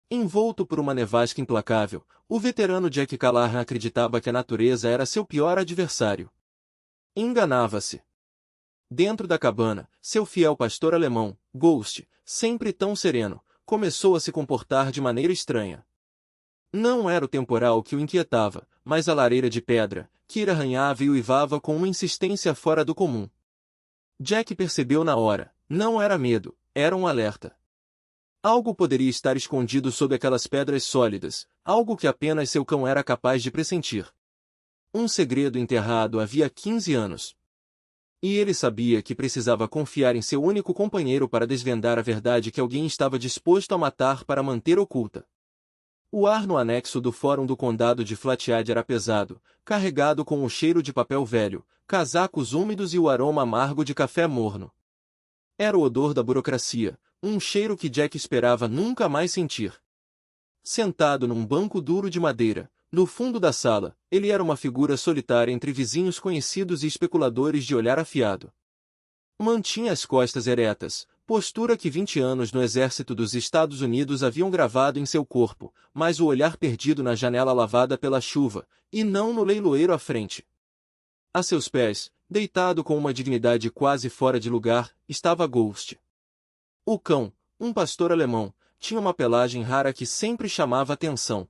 Envolto por uma nevasca implacável, o veterano Jack Callahan acreditava que a natureza era seu pior adversário. Enganava-se. Dentro da cabana, seu fiel pastor alemão, Ghost, sempre tão sereno, começou a se comportar de maneira estranha. Não era o temporal que o inquietava, mas a lareira de pedra, que arranhava e uivava com uma insistência fora do comum. Jack percebeu na hora, não era medo, era um alerta. Algo poderia estar escondido sob aquelas pedras sólidas, algo que apenas seu cão era capaz de pressentir. Um segredo enterrado havia 15 anos. E ele sabia que precisava confiar em seu único companheiro para desvendar a verdade que alguém estava disposto a matar para manter oculta. O ar no anexo do Fórum do Condado de Flathead era pesado, carregado com o cheiro de papel velho, casacos úmidos e o aroma amargo de café morno. Era o odor da burocracia, um cheiro que Jack esperava nunca mais sentir. Sentado num banco duro de madeira, no fundo da sala, ele era uma figura solitária entre vizinhos conhecidos e especuladores de olhar afiado. Mantinha as costas eretas, postura que 20 anos no exército dos Estados Unidos haviam gravado em seu corpo, mas o olhar perdido na janela lavada pela chuva, e não no leiloeiro à frente. A seus pés, deitado com uma dignidade quase fora de lugar, estava Ghost. O cão, um pastor alemão, tinha uma pelagem rara que sempre chamava atenção.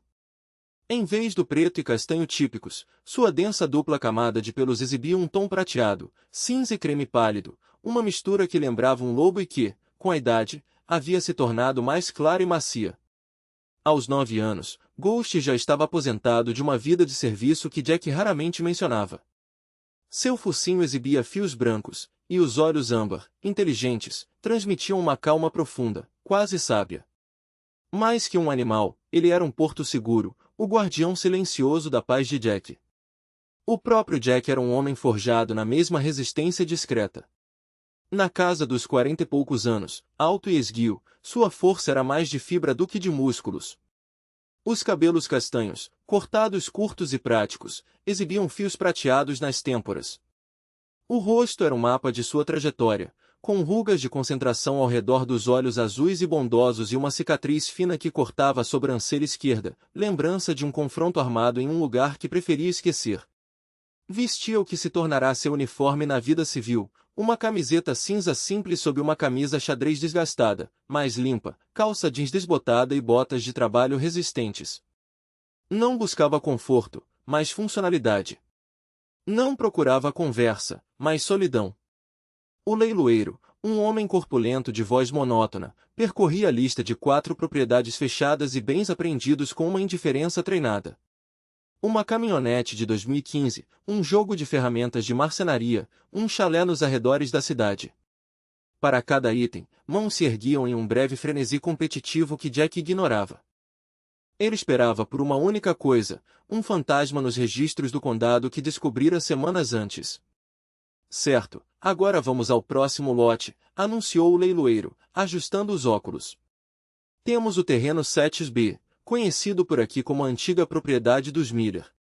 Em vez do preto e castanho típicos, sua densa dupla camada de pelos exibia um tom prateado, cinza e creme pálido, uma mistura que lembrava um lobo e que, com a idade, havia se tornado mais clara e macia. Aos 9 anos, Ghost já estava aposentado de uma vida de serviço que Jack raramente mencionava. Seu focinho exibia fios brancos, e os olhos âmbar, inteligentes, transmitiam uma calma profunda, quase sábia. Mais que um animal, ele era um porto seguro, o guardião silencioso da paz de Jack. O próprio Jack era um homem forjado na mesma resistência discreta. Na casa dos 40 e poucos anos, alto e esguio, sua força era mais de fibra do que de músculos. Os cabelos castanhos, cortados curtos e práticos, exibiam fios prateados nas têmporas. O rosto era um mapa de sua trajetória, com rugas de concentração ao redor dos olhos azuis e bondosos e uma cicatriz fina que cortava a sobrancelha esquerda, lembrança de um confronto armado em um lugar que preferia esquecer. Vestia o que se tornará seu uniforme na vida civil, uma camiseta cinza simples sob uma camisa xadrez desgastada, mais limpa, calça jeans desbotada e botas de trabalho resistentes. Não buscava conforto, mas funcionalidade. Não procurava conversa, mas solidão. O leiloeiro, um homem corpulento de voz monótona, percorria a lista de 4 propriedades fechadas e bens apreendidos com uma indiferença treinada. Uma caminhonete de 2015, um jogo de ferramentas de marcenaria, um chalé nos arredores da cidade. Para cada item, mãos se erguiam em um breve frenesi competitivo que Jack ignorava. Ele esperava por uma única coisa, um fantasma nos registros do condado que descobrira semanas antes. Certo, agora vamos ao próximo lote, anunciou o leiloeiro, ajustando os óculos. Temos o terreno 7B, conhecido por aqui como a antiga propriedade dos Miller.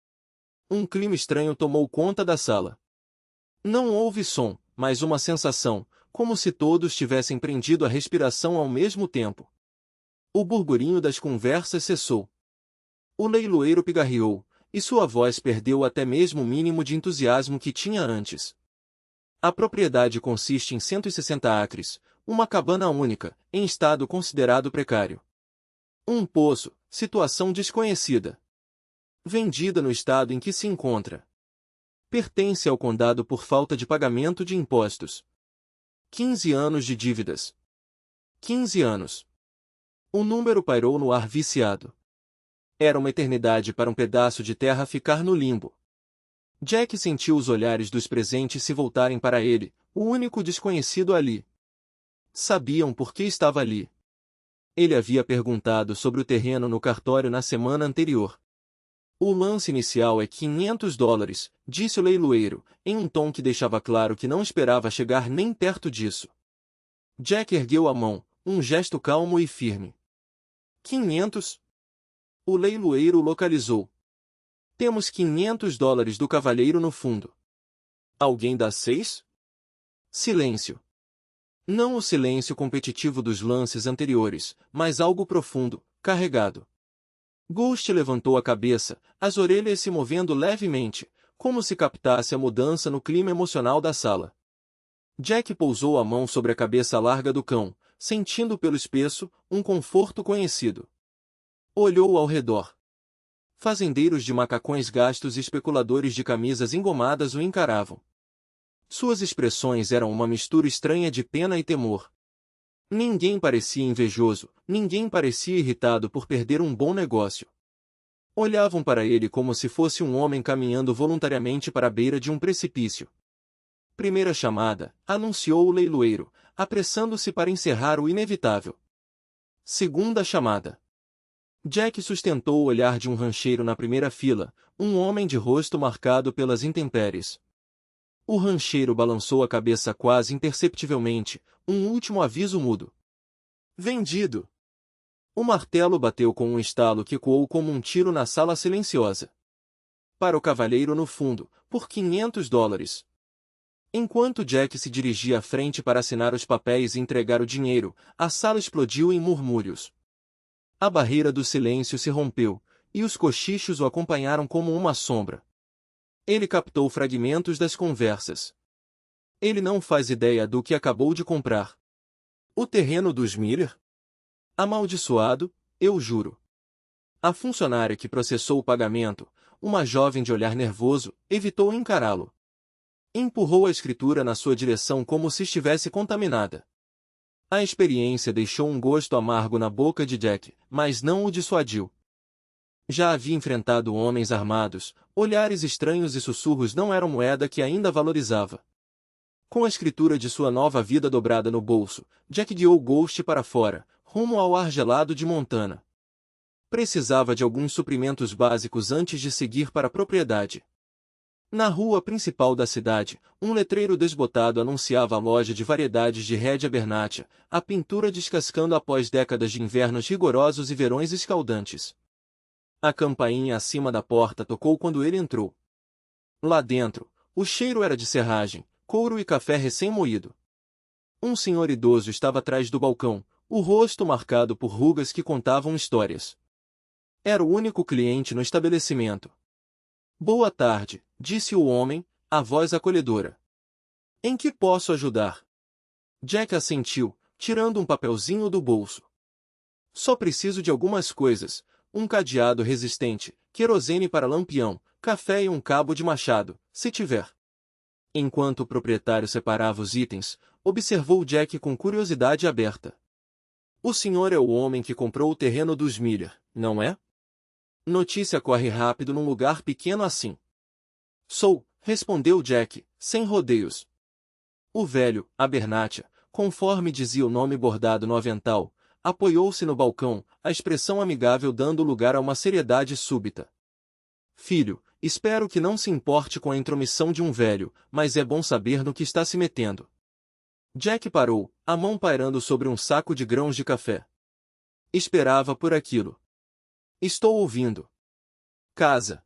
Um clima estranho tomou conta da sala. Não houve som, mas uma sensação, como se todos tivessem prendido a respiração ao mesmo tempo. O burburinho das conversas cessou. O leiloeiro pigarreou, e sua voz perdeu até mesmo o mínimo de entusiasmo que tinha antes. A propriedade consiste em 160 acres, uma cabana única, em estado considerado precário. Um poço, situação desconhecida. Vendida no estado em que se encontra. Pertence ao condado por falta de pagamento de impostos. 15 anos de dívidas. 15 anos. O número pairou no ar viciado. Era uma eternidade para um pedaço de terra ficar no limbo. Jack sentiu os olhares dos presentes se voltarem para ele, o único desconhecido ali. Sabiam por que estava ali. Ele havia perguntado sobre o terreno no cartório na semana anterior. O lance inicial é $500, disse o leiloeiro, em um tom que deixava claro que não esperava chegar nem perto disso. Jack ergueu a mão, um gesto calmo e firme. 500? O leiloeiro localizou. Temos $500 do cavalheiro no fundo. Alguém dá 6? Silêncio. Não o silêncio competitivo dos lances anteriores, mas algo profundo, carregado. Ghost levantou a cabeça, as orelhas se movendo levemente, como se captasse a mudança no clima emocional da sala. Jack pousou a mão sobre a cabeça larga do cão, sentindo pelo espesso um conforto conhecido. Olhou ao redor. Fazendeiros de macacões gastos e especuladores de camisas engomadas o encaravam. Suas expressões eram uma mistura estranha de pena e temor. Ninguém parecia invejoso, ninguém parecia irritado por perder um bom negócio. Olhavam para ele como se fosse um homem caminhando voluntariamente para a beira de um precipício. Primeira chamada, anunciou o leiloeiro, apressando-se para encerrar o inevitável. Segunda chamada. Jack sustentou o olhar de um rancheiro na primeira fila, um homem de rosto marcado pelas intempéries. O rancheiro balançou a cabeça quase imperceptivelmente, um último aviso mudo. Vendido! O martelo bateu com um estalo que ecoou como um tiro na sala silenciosa. Para o cavalheiro no fundo, por $500. Enquanto Jack se dirigia à frente para assinar os papéis e entregar o dinheiro, a sala explodiu em murmúrios. A barreira do silêncio se rompeu, e os cochichos o acompanharam como uma sombra. Ele captou fragmentos das conversas. Ele não faz ideia do que acabou de comprar. O terreno dos Miller? Amaldiçoado, eu juro. A funcionária que processou o pagamento, uma jovem de olhar nervoso, evitou encará-lo. Empurrou a escritura na sua direção como se estivesse contaminada. A experiência deixou um gosto amargo na boca de Jack, mas não o dissuadiu. Já havia enfrentado homens armados, olhares estranhos e sussurros não eram moeda que ainda valorizava. Com a escritura de sua nova vida dobrada no bolso, Jack guiou Ghost para fora, rumo ao ar gelado de Montana. Precisava de alguns suprimentos básicos antes de seguir para a propriedade. Na rua principal da cidade, um letreiro desbotado anunciava a loja de variedades de Red Abernatia, a pintura descascando após décadas de invernos rigorosos e verões escaldantes. A campainha acima da porta tocou quando ele entrou. Lá dentro, o cheiro era de serragem, couro e café recém-moído. Um senhor idoso estava atrás do balcão, o rosto marcado por rugas que contavam histórias. Era o único cliente no estabelecimento. Boa tarde, disse o homem, a voz acolhedora. Em que posso ajudar? Jack assentiu, tirando um papelzinho do bolso. Só preciso de algumas coisas, um cadeado resistente, querosene para lampião, café e um cabo de machado, se tiver. Enquanto o proprietário separava os itens, observou Jack com curiosidade aberta. O senhor é o homem que comprou o terreno dos Miller, não é? Notícia corre rápido num lugar pequeno assim. Sou, respondeu Jack, sem rodeios. O velho, Abernatia, conforme dizia o nome bordado no avental, apoiou-se no balcão, a expressão amigável dando lugar a uma seriedade súbita. Filho, espero que não se importe com a intromissão de um velho, mas é bom saber no que está se metendo. Jack parou, a mão pairando sobre um saco de grãos de café. Esperava por aquilo. Estou ouvindo. Casa.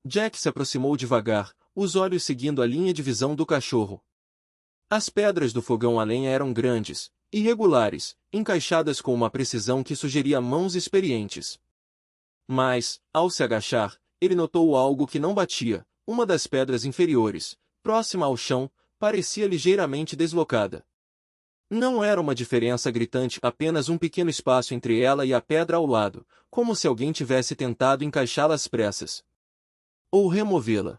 Jack se aproximou devagar, os olhos seguindo a linha de visão do cachorro. As pedras do fogão a lenha eram grandes, irregulares, encaixadas com uma precisão que sugeria mãos experientes. Mas, ao se agachar, ele notou algo que não batia, uma das pedras inferiores, próxima ao chão, parecia ligeiramente deslocada. Não era uma diferença gritante, apenas um pequeno espaço entre ela e a pedra ao lado, como se alguém tivesse tentado encaixá-la às pressas. Ou removê-la.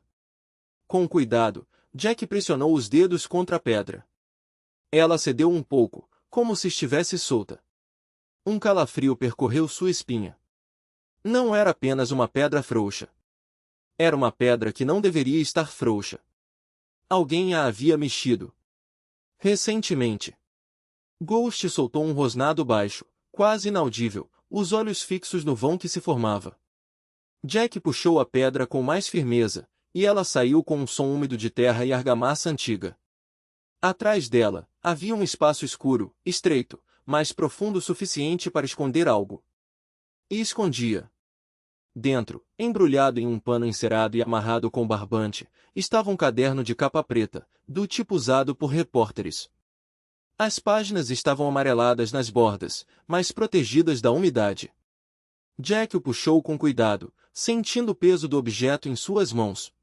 Com cuidado, Jack pressionou os dedos contra a pedra. Ela cedeu um pouco, como se estivesse solta. Um calafrio percorreu sua espinha. Não era apenas uma pedra frouxa. Era uma pedra que não deveria estar frouxa. Alguém a havia mexido. Recentemente. Ghost soltou um rosnado baixo, quase inaudível, os olhos fixos no vão que se formava. Jack puxou a pedra com mais firmeza, e ela saiu com um som úmido de terra e argamassa antiga. Atrás dela, havia um espaço escuro, estreito, mas profundo o suficiente para esconder algo. E escondia. Dentro, embrulhado em um pano encerado e amarrado com barbante, estava um caderno de capa preta, do tipo usado por repórteres. As páginas estavam amareladas nas bordas, mas protegidas da umidade. Jack o puxou com cuidado, sentindo o peso do objeto em suas mãos.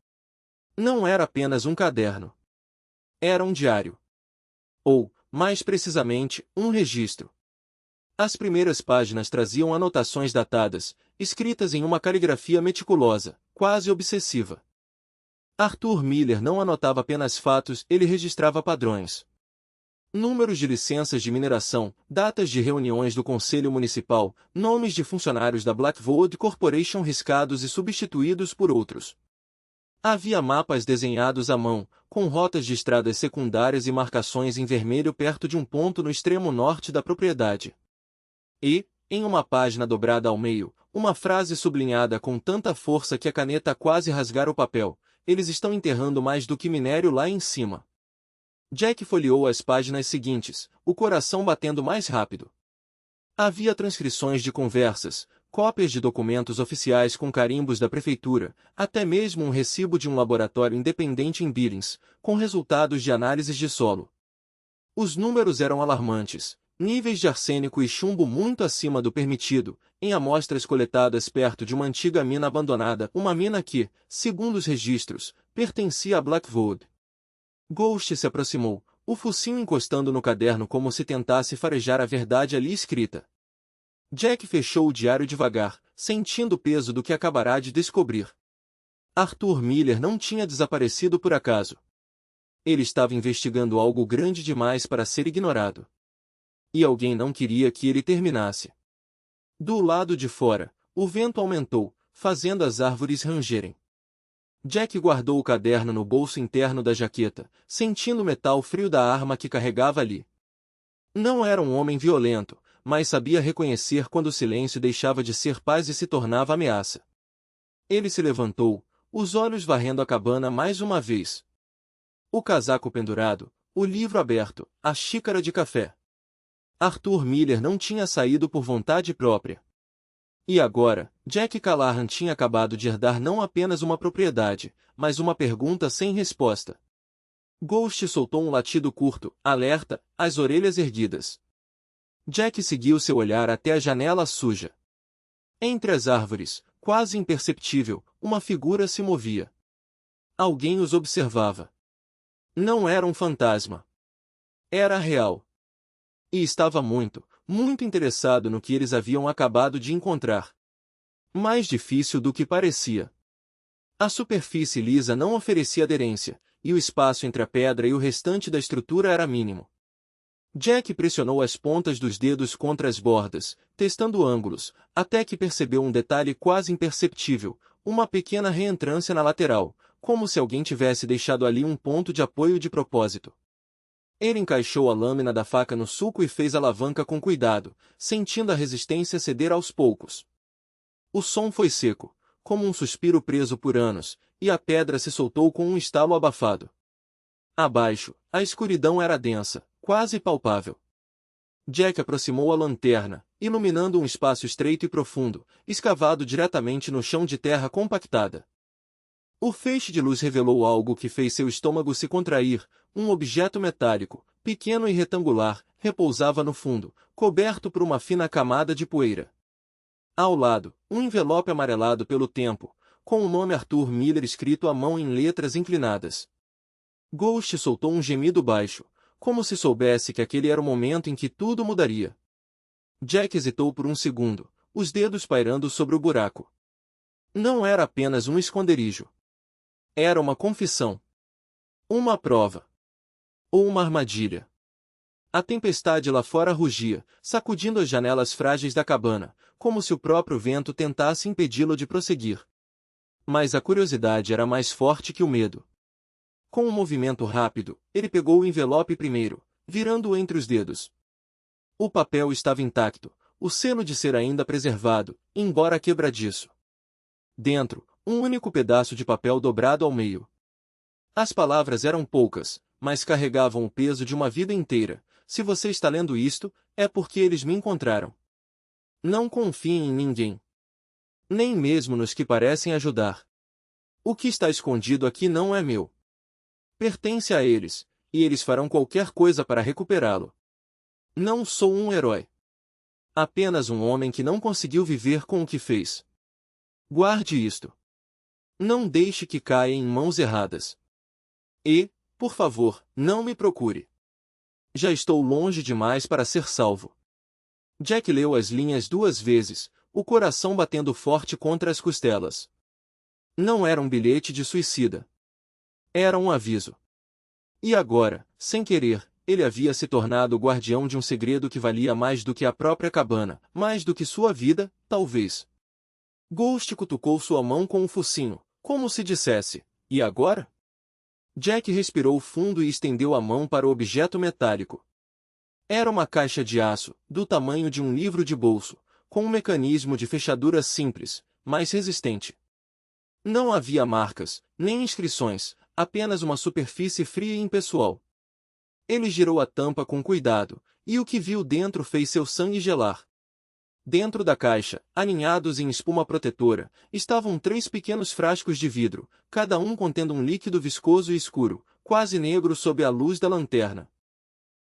Não era apenas um caderno. Era um diário. Ou, mais precisamente, um registro. As primeiras páginas traziam anotações datadas, escritas em uma caligrafia meticulosa, quase obsessiva. Arthur Miller não anotava apenas fatos, ele registrava padrões. Números de licenças de mineração, datas de reuniões do Conselho Municipal, nomes de funcionários da Blackwood Corporation riscados e substituídos por outros. Havia mapas desenhados à mão, com rotas de estradas secundárias e marcações em vermelho perto de um ponto no extremo norte da propriedade. E, em uma página dobrada ao meio, uma frase sublinhada com tanta força que a caneta quase rasgara o papel: eles estão enterrando mais do que minério lá em cima. Jack folheou as páginas seguintes, o coração batendo mais rápido. Havia transcrições de conversas, cópias de documentos oficiais com carimbos da prefeitura, até mesmo um recibo de um laboratório independente em Billings, com resultados de análises de solo. Os números eram alarmantes, níveis de arsênico e chumbo muito acima do permitido, em amostras coletadas perto de uma antiga mina abandonada, uma mina que, segundo os registros, pertencia a Blackwood. Ghost se aproximou, o focinho encostando no caderno como se tentasse farejar a verdade ali escrita. Jack fechou o diário devagar, sentindo o peso do que acabará de descobrir. Arthur Miller não tinha desaparecido por acaso. Ele estava investigando algo grande demais para ser ignorado. E alguém não queria que ele terminasse. Do lado de fora, o vento aumentou, fazendo as árvores rangerem. Jack guardou o caderno no bolso interno da jaqueta, sentindo o metal frio da arma que carregava ali. Não era um homem violento, mas sabia reconhecer quando o silêncio deixava de ser paz e se tornava ameaça. Ele se levantou, os olhos varrendo a cabana mais uma vez. O casaco pendurado, o livro aberto, a xícara de café. Arthur Miller não tinha saído por vontade própria. E agora, Jack Callahan tinha acabado de herdar não apenas uma propriedade, mas uma pergunta sem resposta. Ghost soltou um latido curto, alerta, as orelhas erguidas. Jack seguiu seu olhar até a janela suja. Entre as árvores, quase imperceptível, uma figura se movia. Alguém os observava. Não era um fantasma. Era real. E estava muito, muito interessado no que eles haviam acabado de encontrar. Mais difícil do que parecia. A superfície lisa não oferecia aderência, e o espaço entre a pedra e o restante da estrutura era mínimo. Jack pressionou as pontas dos dedos contra as bordas, testando ângulos, até que percebeu um detalhe quase imperceptível, uma pequena reentrância na lateral, como se alguém tivesse deixado ali um ponto de apoio de propósito. Ele encaixou a lâmina da faca no sulco e fez a alavanca com cuidado, sentindo a resistência ceder aos poucos. O som foi seco, como um suspiro preso por anos, e a pedra se soltou com um estalo abafado. Abaixo, a escuridão era densa, quase palpável. Jack aproximou a lanterna, iluminando um espaço estreito e profundo, escavado diretamente no chão de terra compactada. O feixe de luz revelou algo que fez seu estômago se contrair. Um objeto metálico, pequeno e retangular, repousava no fundo, coberto por uma fina camada de poeira. Ao lado, um envelope amarelado pelo tempo, com o nome Arthur Miller escrito à mão em letras inclinadas. Ghost soltou um gemido baixo, como se soubesse que aquele era o momento em que tudo mudaria. Jack hesitou por um segundo, os dedos pairando sobre o buraco. Não era apenas um esconderijo. Era uma confissão. Uma prova. Ou uma armadilha. A tempestade lá fora rugia, sacudindo as janelas frágeis da cabana, como se o próprio vento tentasse impedi-lo de prosseguir. Mas a curiosidade era mais forte que o medo. Com um movimento rápido, ele pegou o envelope primeiro, virando-o entre os dedos. O papel estava intacto, o selo de ser ainda preservado, embora quebradiço. Dentro, um único pedaço de papel dobrado ao meio. As palavras eram poucas, mas carregavam o peso de uma vida inteira. Se você está lendo isto, é porque eles me encontraram. Não confiem em ninguém. Nem mesmo nos que parecem ajudar. O que está escondido aqui não é meu. Pertence a eles, e eles farão qualquer coisa para recuperá-lo. Não sou um herói. Apenas um homem que não conseguiu viver com o que fez. Guarde isto. Não deixe que caia em mãos erradas. E, por favor, não me procure. Já estou longe demais para ser salvo. Jack leu as linhas 2 vezes, o coração batendo forte contra as costelas. Não era um bilhete de suicida. Era um aviso. E agora, sem querer, ele havia se tornado o guardião de um segredo que valia mais do que a própria cabana, mais do que sua vida, talvez. Ghost cutucou sua mão com um focinho, como se dissesse, e agora? Jack respirou fundo e estendeu a mão para o objeto metálico. Era uma caixa de aço, do tamanho de um livro de bolso, com um mecanismo de fechadura simples, mas resistente. Não havia marcas, nem inscrições, apenas uma superfície fria e impessoal. Ele girou a tampa com cuidado, e o que viu dentro fez seu sangue gelar. Dentro da caixa, aninhados em espuma protetora, estavam 3 pequenos frascos de vidro, cada um contendo um líquido viscoso e escuro, quase negro sob a luz da lanterna.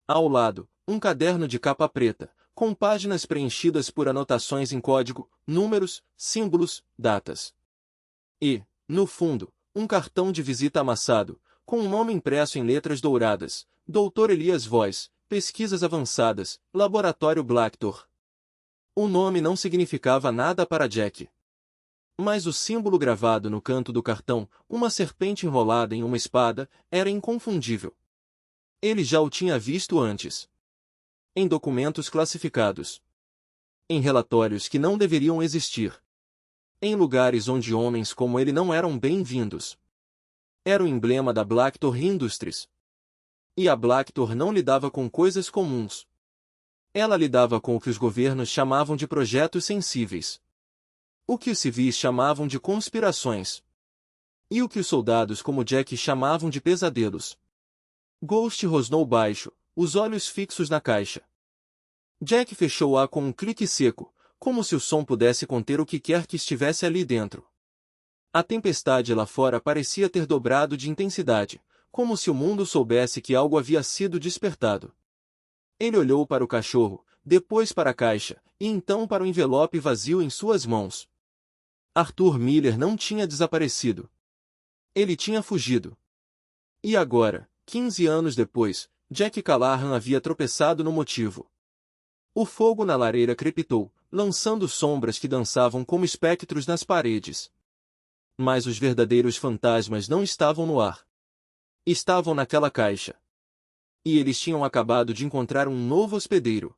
Ao lado, um caderno de capa preta, com páginas preenchidas por anotações em código, números, símbolos, datas. E, no fundo, um cartão de visita amassado, com um nome impresso em letras douradas, Dr. Elias Voss, Pesquisas Avançadas, Laboratório Blacktor. O nome não significava nada para Jack. Mas o símbolo gravado no canto do cartão, uma serpente enrolada em uma espada, era inconfundível. Ele já o tinha visto antes. Em documentos classificados. Em relatórios que não deveriam existir. Em lugares onde homens como ele não eram bem-vindos. Era o emblema da Blacktor Industries. E a Blacktor não lidava com coisas comuns. Ela lidava com o que os governos chamavam de projetos sensíveis. O que os civis chamavam de conspirações. E o que os soldados como Jack chamavam de pesadelos. Ghost rosnou baixo, os olhos fixos na caixa. Jack fechou-a com um clique seco, como se o som pudesse conter o que quer que estivesse ali dentro. A tempestade lá fora parecia ter dobrado de intensidade, como se o mundo soubesse que algo havia sido despertado. Ele olhou para o cachorro, depois para a caixa, e então para o envelope vazio em suas mãos. Arthur Miller não tinha desaparecido. Ele tinha fugido. E agora, 15 anos depois, Jack Callahan havia tropeçado no motivo. O fogo na lareira crepitou, lançando sombras que dançavam como espectros nas paredes. Mas os verdadeiros fantasmas não estavam no ar. Estavam naquela caixa. E eles tinham acabado de encontrar um novo hospedeiro.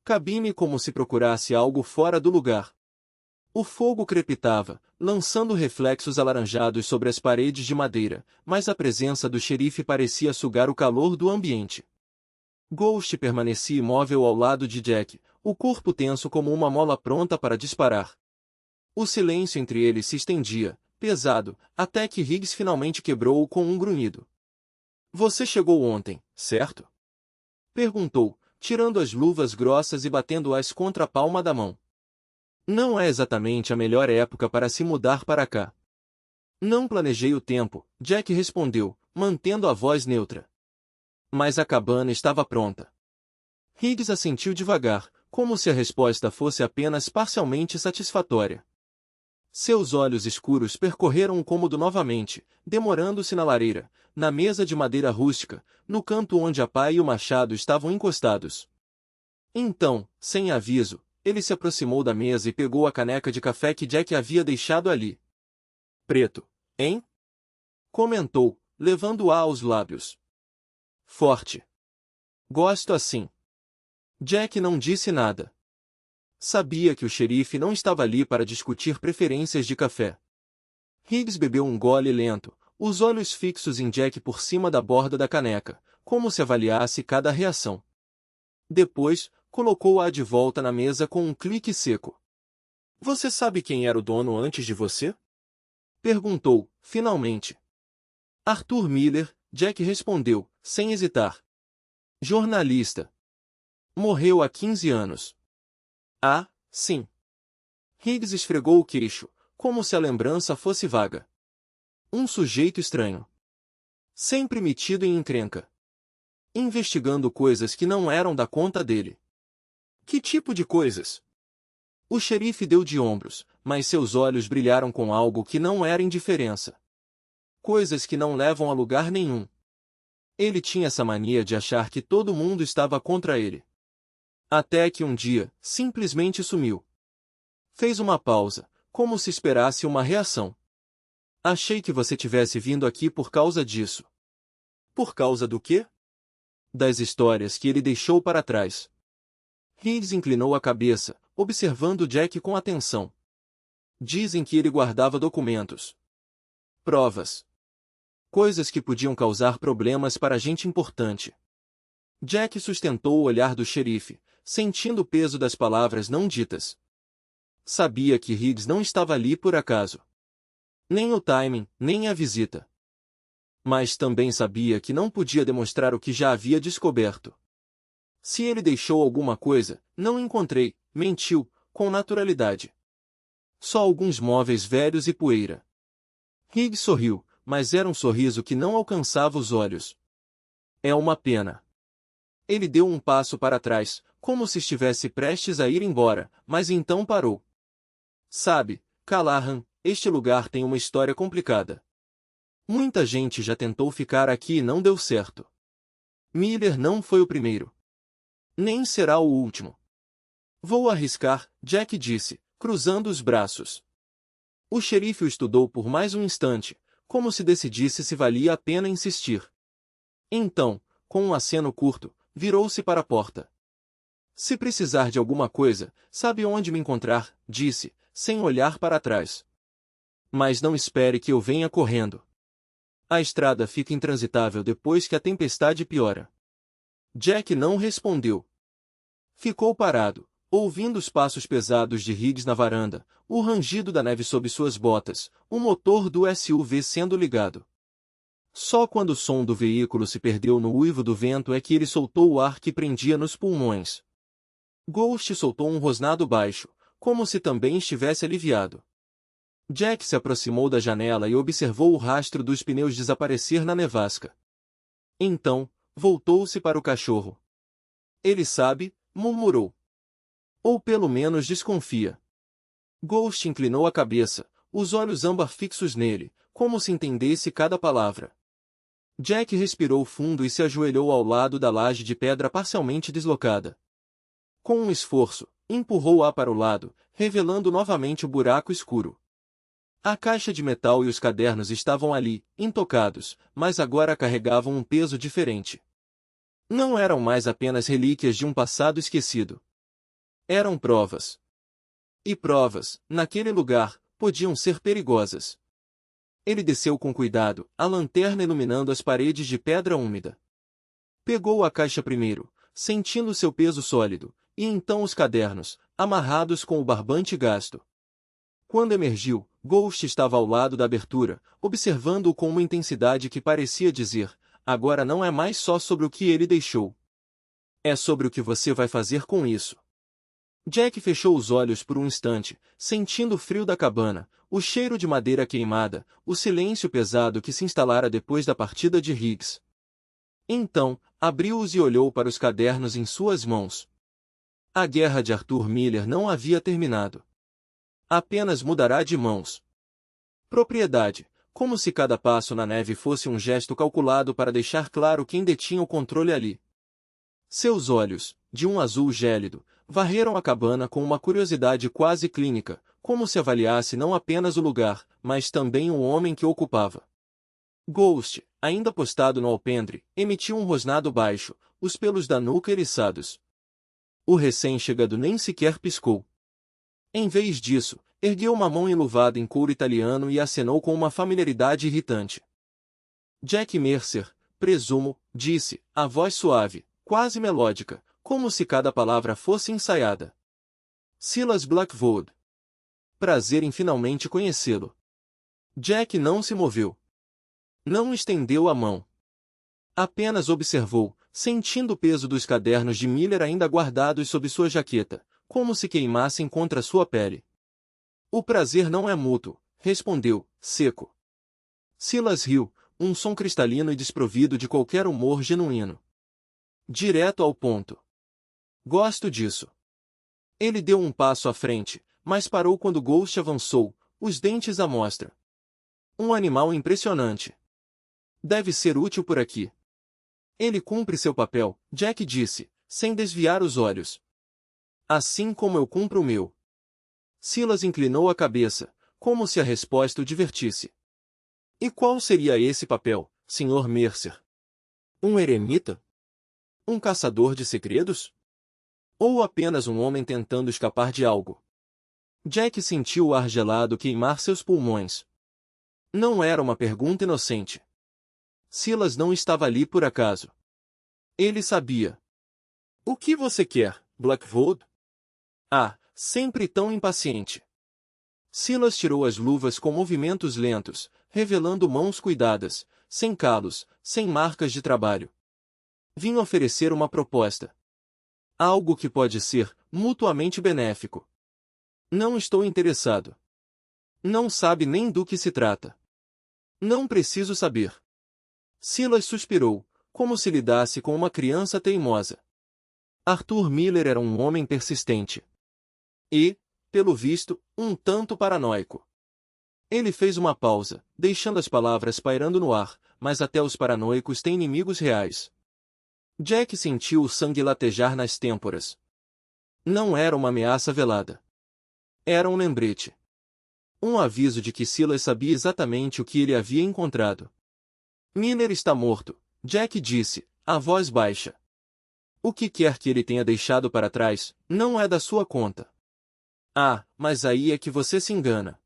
Cabine como se procurasse algo fora do lugar. O fogo crepitava, lançando reflexos alaranjados sobre as paredes de madeira, mas a presença do xerife parecia sugar o calor do ambiente. Ghost permanecia imóvel ao lado de Jack, o corpo tenso como uma mola pronta para disparar. O silêncio entre eles se estendia, pesado, até que Higgs finalmente quebrou-o com um grunhido. Você chegou ontem, certo? Perguntou, tirando as luvas grossas e batendo-as contra a palma da mão. Não é exatamente a melhor época para se mudar para cá. Não planejei o tempo, Jack respondeu, mantendo a voz neutra. Mas a cabana estava pronta. Higgs assentiu devagar, como se a resposta fosse apenas parcialmente satisfatória. Seus olhos escuros percorreram o cômodo novamente, demorando-se na lareira, na mesa de madeira rústica, no canto onde a pá e o machado estavam encostados. Então, sem aviso, ele se aproximou da mesa e pegou a caneca de café que Jack havia deixado ali. Preto, hein? Comentou, levando-a aos lábios. Forte. Gosto assim. Jack não disse nada. Sabia que o xerife não estava ali para discutir preferências de café. Higgs bebeu um gole lento, os olhos fixos em Jack por cima da borda da caneca, como se avaliasse cada reação. Depois, colocou-a de volta na mesa com um clique seco. Você sabe quem era o dono antes de você? Perguntou, finalmente. Arthur Miller, Jack respondeu, sem hesitar. Jornalista. Morreu há 15 anos. Ah, sim. Higgs esfregou o queixo, como se a lembrança fosse vaga. Um sujeito estranho. Sempre metido em encrenca. Investigando coisas que não eram da conta dele. Que tipo de coisas? O xerife deu de ombros, mas seus olhos brilharam com algo que não era indiferença. Coisas que não levam a lugar nenhum. Ele tinha essa mania de achar que todo mundo estava contra ele. Até que um dia, simplesmente sumiu. Fez uma pausa, como se esperasse uma reação. Achei que você tivesse vindo aqui por causa disso. Por causa do quê? Das histórias que ele deixou para trás. Higgs inclinou a cabeça, observando Jack com atenção. Dizem que ele guardava documentos. Provas. Coisas que podiam causar problemas para gente importante. Jack sustentou o olhar do xerife, sentindo o peso das palavras não ditas. Sabia que Higgs não estava ali por acaso. Nem o timing, nem a visita. Mas também sabia que não podia demonstrar o que já havia descoberto. Se ele deixou alguma coisa, não encontrei, mentiu, com naturalidade. Só alguns móveis velhos e poeira. Higgs sorriu, mas era um sorriso que não alcançava os olhos. É uma pena. Ele deu um passo para trás, como se estivesse prestes a ir embora, mas então parou. Sabe, Callahan, este lugar tem uma história complicada. Muita gente já tentou ficar aqui e não deu certo. Miller não foi o primeiro. Nem será o último. Vou arriscar, Jack disse, cruzando os braços. O xerife o estudou por mais um instante, como se decidisse se valia a pena insistir. Então, com um aceno curto, virou-se para a porta. Se precisar de alguma coisa, sabe onde me encontrar, disse, sem olhar para trás. Mas não espere que eu venha correndo. A estrada fica intransitável depois que a tempestade piora. Jack não respondeu. Ficou parado, ouvindo os passos pesados de Higgs na varanda, o rangido da neve sob suas botas, o motor do SUV sendo ligado. Só quando o som do veículo se perdeu no uivo do vento é que ele soltou o ar que prendia nos pulmões. Ghost soltou um rosnado baixo, como se também estivesse aliviado. Jack se aproximou da janela e observou o rastro dos pneus desaparecer na nevasca. Então, voltou-se para o cachorro. Ele sabe, murmurou. Ou pelo menos desconfia. Ghost inclinou a cabeça, os olhos âmbar fixos nele, como se entendesse cada palavra. Jack respirou fundo e se ajoelhou ao lado da laje de pedra parcialmente deslocada. Com um esforço, empurrou-a para o lado, revelando novamente o buraco escuro. A caixa de metal e os cadernos estavam ali, intocados, mas agora carregavam um peso diferente. Não eram mais apenas relíquias de um passado esquecido. Eram provas. E provas, naquele lugar, podiam ser perigosas. Ele desceu com cuidado, a lanterna iluminando as paredes de pedra úmida. Pegou a caixa primeiro, sentindo seu peso sólido, e então os cadernos, amarrados com o barbante gasto. Quando emergiu, Ghost estava ao lado da abertura, observando-o com uma intensidade que parecia dizer, agora não é mais só sobre o que ele deixou. É sobre o que você vai fazer com isso. Jack fechou os olhos por um instante, sentindo o frio da cabana, o cheiro de madeira queimada, o silêncio pesado que se instalara depois da partida de Higgs. Então, abriu-os e olhou para os cadernos em suas mãos. A guerra de Arthur Miller não havia terminado. Apenas mudará de mãos. Propriedade, como se cada passo na neve fosse um gesto calculado para deixar claro quem detinha o controle ali. Seus olhos, de um azul gélido, varreram a cabana com uma curiosidade quase clínica, como se avaliasse não apenas o lugar, mas também o homem que o ocupava. Ghost, ainda postado no alpendre, emitiu um rosnado baixo, os pelos da nuca eriçados. O recém-chegado nem sequer piscou. Em vez disso, ergueu uma mão enluvada em couro italiano e acenou com uma familiaridade irritante. Jack Mercer, presumo, disse, a voz suave, quase melódica, como se cada palavra fosse ensaiada. Silas Blackwood. Prazer em finalmente conhecê-lo. Jack não se moveu. Não estendeu a mão. Apenas observou, sentindo o peso dos cadernos de Miller ainda guardados sob sua jaqueta, como se queimassem contra sua pele. O prazer não é mútuo, respondeu, seco. Silas riu, um som cristalino e desprovido de qualquer humor genuíno. Direto ao ponto. Gosto disso. Ele deu um passo à frente, mas parou quando Ghost avançou, os dentes à mostra. Um animal impressionante. Deve ser útil por aqui. Ele cumpre seu papel, Jack disse, sem desviar os olhos. Assim como eu cumpro o meu. Silas inclinou a cabeça, como se a resposta o divertisse. E qual seria esse papel, Sr. Mercer? Um eremita? Um caçador de segredos? Ou apenas um homem tentando escapar de algo? Jack sentiu o ar gelado queimar seus pulmões. Não era uma pergunta inocente. Silas não estava ali por acaso. Ele sabia. O que você quer, Blackwood? Ah, sempre tão impaciente. Silas tirou as luvas com movimentos lentos, revelando mãos cuidadas, sem calos, sem marcas de trabalho. Vim oferecer uma proposta. Algo que pode ser mutuamente benéfico. Não estou interessado. Não sabe nem do que se trata. Não preciso saber. Silas suspirou, como se lidasse com uma criança teimosa. Arthur Miller era um homem persistente. E, pelo visto, um tanto paranoico. Ele fez uma pausa, deixando as palavras pairando no ar, mas até os paranoicos têm inimigos reais. Jack sentiu o sangue latejar nas têmporas. Não era uma ameaça velada. Era um lembrete. Um aviso de que Silas sabia exatamente o que ele havia encontrado. Miller está morto, Jack disse, a voz baixa. O que quer que ele tenha deixado para trás, não é da sua conta. Ah, mas aí é que você se engana.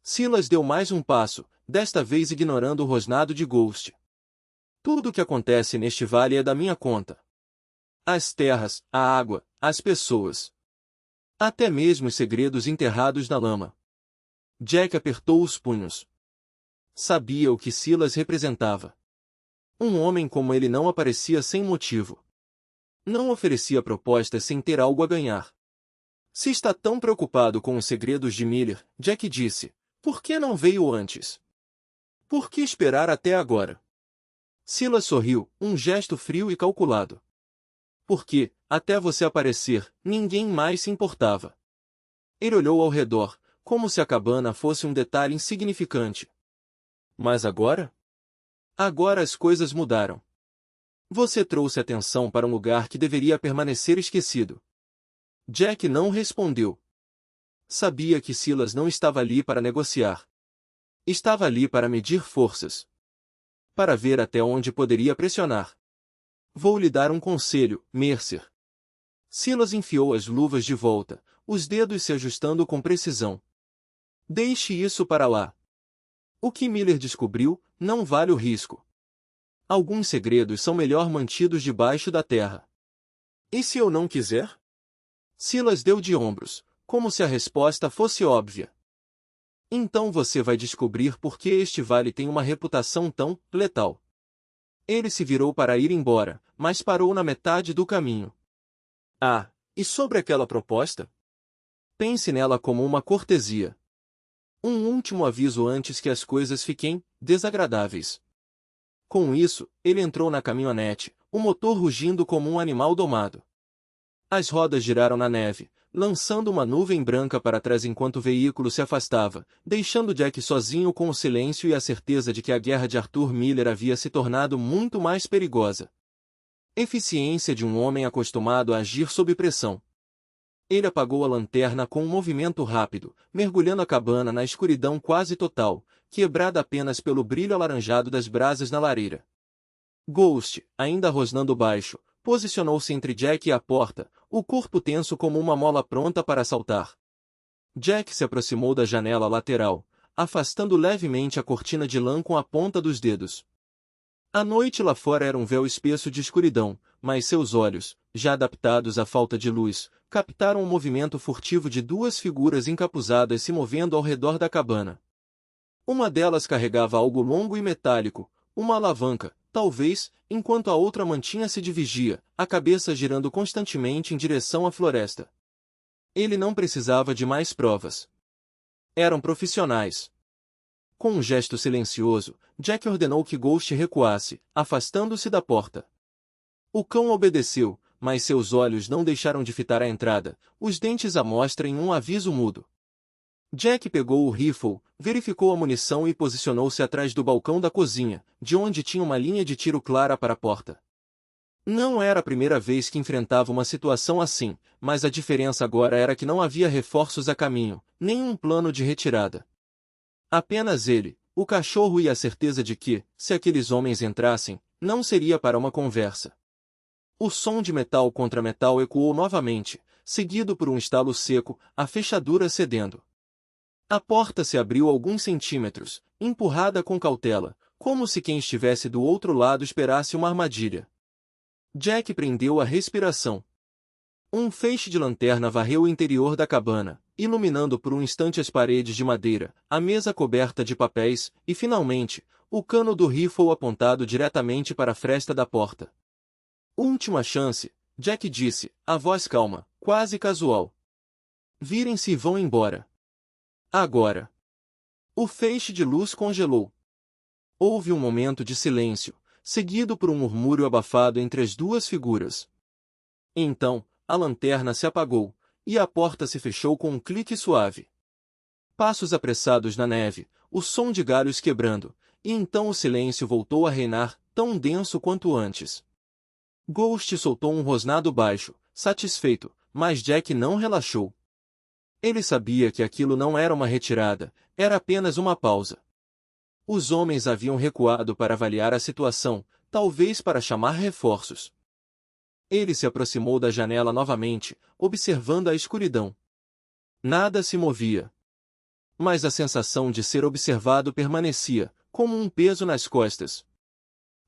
Silas deu mais um passo, desta vez ignorando o rosnado de Ghost. Tudo o que acontece neste vale é da minha conta. As terras, a água, as pessoas. Até mesmo os segredos enterrados na lama. Jack apertou os punhos. Sabia o que Silas representava. Um homem como ele não aparecia sem motivo. Não oferecia propostas sem ter algo a ganhar. Se está tão preocupado com os segredos de Miller, Jack disse, por que não veio antes? Por que esperar até agora? Silas sorriu, um gesto frio e calculado. Porque, até você aparecer, ninguém mais se importava. Ele olhou ao redor, como se a cabana fosse um detalhe insignificante. Mas agora? Agora as coisas mudaram. Você trouxe atenção para um lugar que deveria permanecer esquecido. Jack não respondeu. Sabia que Silas não estava ali para negociar. Estava ali para medir forças. Para ver até onde poderia pressionar. Vou lhe dar um conselho, Mercer. Silas enfiou as luvas de volta, os dedos se ajustando com precisão. Deixe isso para lá. O que Miller descobriu, não vale o risco. Alguns segredos são melhor mantidos debaixo da terra. E se eu não quiser? Silas deu de ombros, como se a resposta fosse óbvia. Então você vai descobrir por que este vale tem uma reputação tão letal. Ele se virou para ir embora, mas parou na metade do caminho. Ah, e sobre aquela proposta? Pense nela como uma cortesia. Um último aviso antes que as coisas fiquem desagradáveis. Com isso, ele entrou na caminhonete, o motor rugindo como um animal domado. As rodas giraram na neve, lançando uma nuvem branca para trás enquanto o veículo se afastava, deixando Jack sozinho com o silêncio e a certeza de que a guerra de Arthur Miller havia se tornado muito mais perigosa. Eficiência de um homem acostumado a agir sob pressão. Ele apagou a lanterna com um movimento rápido, mergulhando a cabana na escuridão quase total, quebrada apenas pelo brilho alaranjado das brasas na lareira. Ghost, ainda rosnando baixo, posicionou-se entre Jack e a porta, o corpo tenso como uma mola pronta para saltar. Jack se aproximou da janela lateral, afastando levemente a cortina de lã com a ponta dos dedos. A noite lá fora era um véu espesso de escuridão, mas seus olhos, já adaptados à falta de luz, captaram o movimento furtivo de duas figuras encapuzadas se movendo ao redor da cabana. Uma delas carregava algo longo e metálico, uma alavanca, talvez, enquanto a outra mantinha-se de vigia, a cabeça girando constantemente em direção à floresta. Ele não precisava de mais provas. Eram profissionais. Com um gesto silencioso, Jack ordenou que Ghost recuasse, afastando-se da porta. O cão obedeceu, mas seus olhos não deixaram de fitar a entrada, os dentes à mostra em um aviso mudo. Jack pegou o rifle, verificou a munição e posicionou-se atrás do balcão da cozinha, de onde tinha uma linha de tiro clara para a porta. Não era a primeira vez que enfrentava uma situação assim, mas a diferença agora era que não havia reforços a caminho, nem um plano de retirada. Apenas ele, o cachorro e a certeza de que, se aqueles homens entrassem, não seria para uma conversa. O som de metal contra metal ecoou novamente, seguido por um estalo seco, a fechadura cedendo. A porta se abriu alguns centímetros, empurrada com cautela, como se quem estivesse do outro lado esperasse uma armadilha. Jack prendeu a respiração. Um feixe de lanterna varreu o interior da cabana, iluminando por um instante as paredes de madeira, a mesa coberta de papéis, e finalmente, o cano do rifle apontado diretamente para a fresta da porta. Última chance, Jack disse, a voz calma, quase casual. Virem-se e vão embora. Agora. O feixe de luz congelou. Houve um momento de silêncio, seguido por um murmúrio abafado entre as duas figuras. Então, a lanterna se apagou, e a porta se fechou com um clique suave. Passos apressados na neve, o som de galhos quebrando, e então o silêncio voltou a reinar, tão denso quanto antes. Ghost soltou um rosnado baixo, satisfeito, mas Jack não relaxou. Ele sabia que aquilo não era uma retirada, era apenas uma pausa. Os homens haviam recuado para avaliar a situação, talvez para chamar reforços. Ele se aproximou da janela novamente, observando a escuridão. Nada se movia. Mas a sensação de ser observado permanecia, como um peso nas costas.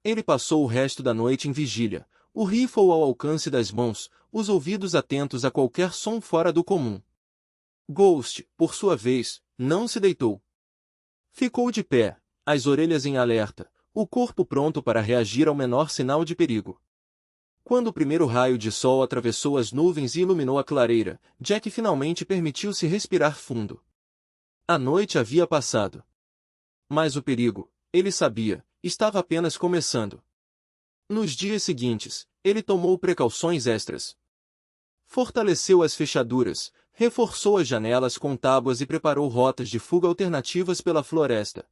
Ele passou o resto da noite em vigília, o rifle ao alcance das mãos, os ouvidos atentos a qualquer som fora do comum. Ghost, por sua vez, não se deitou. Ficou de pé, as orelhas em alerta, o corpo pronto para reagir ao menor sinal de perigo. Quando o primeiro raio de sol atravessou as nuvens e iluminou a clareira, Jack finalmente permitiu-se respirar fundo. A noite havia passado. Mas o perigo, ele sabia, estava apenas começando. Nos dias seguintes, ele tomou precauções extras. Fortaleceu as fechaduras, reforçou as janelas com tábuas e preparou rotas de fuga alternativas pela floresta.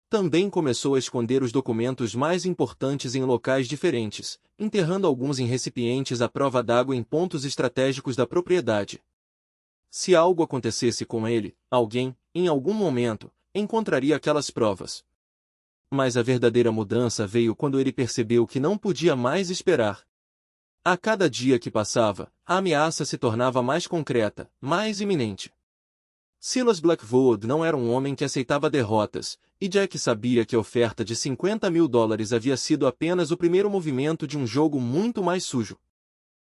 Também começou a esconder os documentos mais importantes em locais diferentes, enterrando alguns em recipientes à prova d'água em pontos estratégicos da propriedade. Se algo acontecesse com ele, alguém, em algum momento, encontraria aquelas provas. Mas a verdadeira mudança veio quando ele percebeu que não podia mais esperar. A cada dia que passava, a ameaça se tornava mais concreta, mais iminente. Silas Blackwood não era um homem que aceitava derrotas, e Jack sabia que a oferta de $50.000 havia sido apenas o primeiro movimento de um jogo muito mais sujo.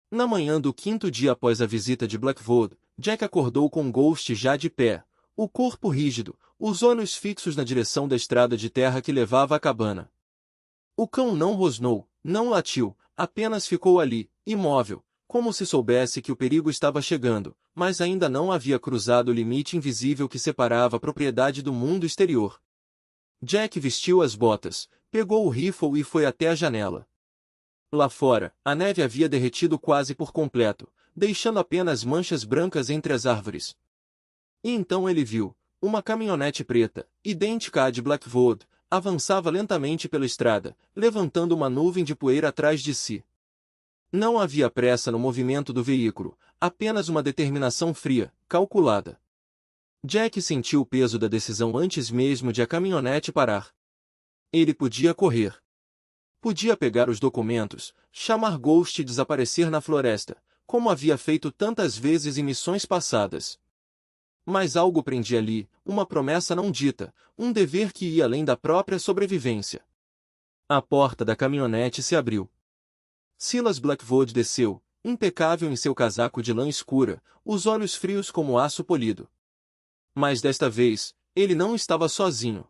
Na manhã do quinto dia após a visita de Blackwood, Jack acordou com Ghost já de pé, o corpo rígido, os olhos fixos na direção da estrada de terra que levava à cabana. O cão não rosnou, não latiu, apenas ficou ali, imóvel, como se soubesse que o perigo estava chegando, mas ainda não havia cruzado o limite invisível que separava a propriedade do mundo exterior. Jack vestiu as botas, pegou o rifle e foi até a janela. Lá fora, a neve havia derretido quase por completo, deixando apenas manchas brancas entre as árvores. E então ele viu, uma caminhonete preta, idêntica à de Blackwood, avançava lentamente pela estrada, levantando uma nuvem de poeira atrás de si. Não havia pressa no movimento do veículo, apenas uma determinação fria, calculada. Jack sentiu o peso da decisão antes mesmo de a caminhonete parar. Ele podia correr. Podia pegar os documentos, chamar Ghost e desaparecer na floresta, como havia feito tantas vezes em missões passadas. Mas algo prendia ali, uma promessa não dita, um dever que ia além da própria sobrevivência. A porta da caminhonete se abriu. Silas Blackwood desceu, impecável em seu casaco de lã escura, os olhos frios como aço polido. Mas desta vez, ele não estava sozinho.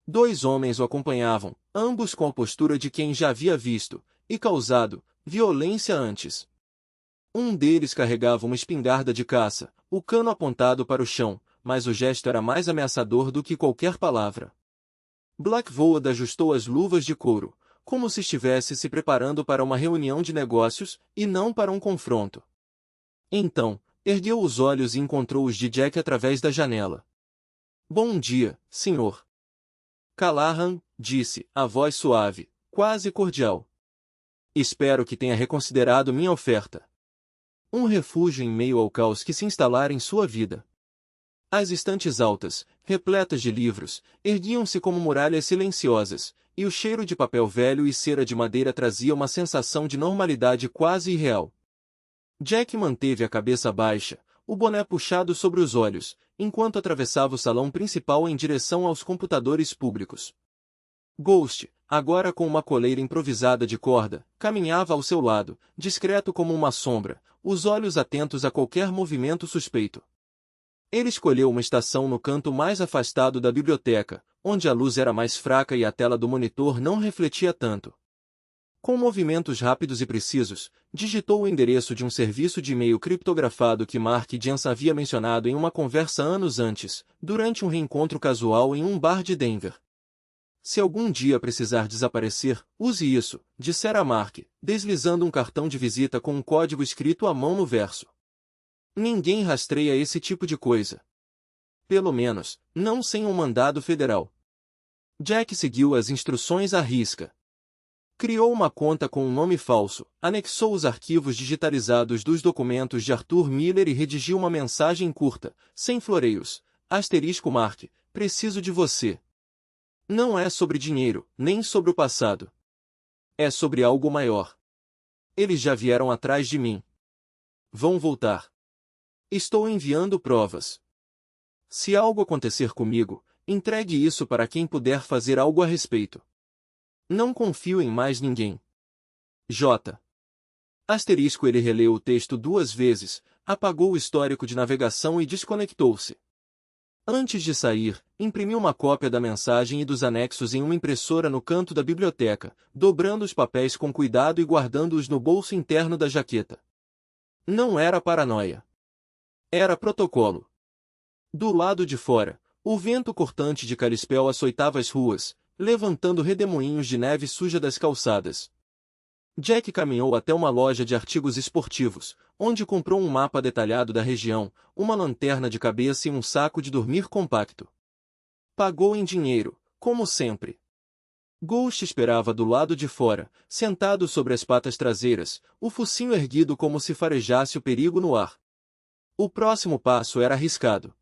2 homens o acompanhavam, ambos com a postura de quem já havia visto, e causado, violência antes. Um deles carregava uma espingarda de caça, o cano apontado para o chão, mas o gesto era mais ameaçador do que qualquer palavra. Blackwood ajustou as luvas de couro, como se estivesse se preparando para uma reunião de negócios, e não para um confronto. Então, ergueu os olhos e encontrou os de Jack através da janela. "Bom dia, senhor." Callahan, disse, a voz suave, quase cordial. "Espero que tenha reconsiderado minha oferta. Um refúgio em meio ao caos que se instalara em sua vida." As estantes altas, repletas de livros, erguiam-se como muralhas silenciosas, e o cheiro de papel velho e cera de madeira trazia uma sensação de normalidade quase irreal. Jack manteve a cabeça baixa, o boné puxado sobre os olhos, enquanto atravessava o salão principal em direção aos computadores públicos. Ghost, agora com uma coleira improvisada de corda, caminhava ao seu lado, discreto como uma sombra, os olhos atentos a qualquer movimento suspeito. Ele escolheu uma estação no canto mais afastado da biblioteca, onde a luz era mais fraca e a tela do monitor não refletia tanto. Com movimentos rápidos e precisos, digitou o endereço de um serviço de e-mail criptografado que Mark Jens havia mencionado em uma conversa anos antes, durante um reencontro casual em um bar de Denver. "Se algum dia precisar desaparecer, use isso", dissera Mark, deslizando um cartão de visita com um código escrito à mão no verso. "Ninguém rastreia esse tipo de coisa. Pelo menos, não sem um mandado federal." Jack seguiu as instruções à risca. Criou uma conta com um nome falso, anexou os arquivos digitalizados dos documentos de Arthur Miller e redigiu uma mensagem curta, sem floreios. *Mark, preciso de você. Não é sobre dinheiro, nem sobre o passado. É sobre algo maior. Eles já vieram atrás de mim. Vão voltar. Estou enviando provas. Se algo acontecer comigo, entregue isso para quem puder fazer algo a respeito. Não confio em mais ninguém. J. Ele releu o texto 2 vezes, apagou o histórico de navegação e desconectou-se. Antes de sair, imprimiu uma cópia da mensagem e dos anexos em uma impressora no canto da biblioteca, dobrando os papéis com cuidado e guardando-os no bolso interno da jaqueta. Não era paranoia. Era protocolo. Do lado de fora, o vento cortante de Kalispell açoitava as ruas, levantando redemoinhos de neve suja das calçadas. Jack caminhou até uma loja de artigos esportivos, onde comprou um mapa detalhado da região, uma lanterna de cabeça e um saco de dormir compacto. Pagou em dinheiro, como sempre. Ghost esperava do lado de fora, sentado sobre as patas traseiras, o focinho erguido como se farejasse o perigo no ar. O próximo passo era arriscado.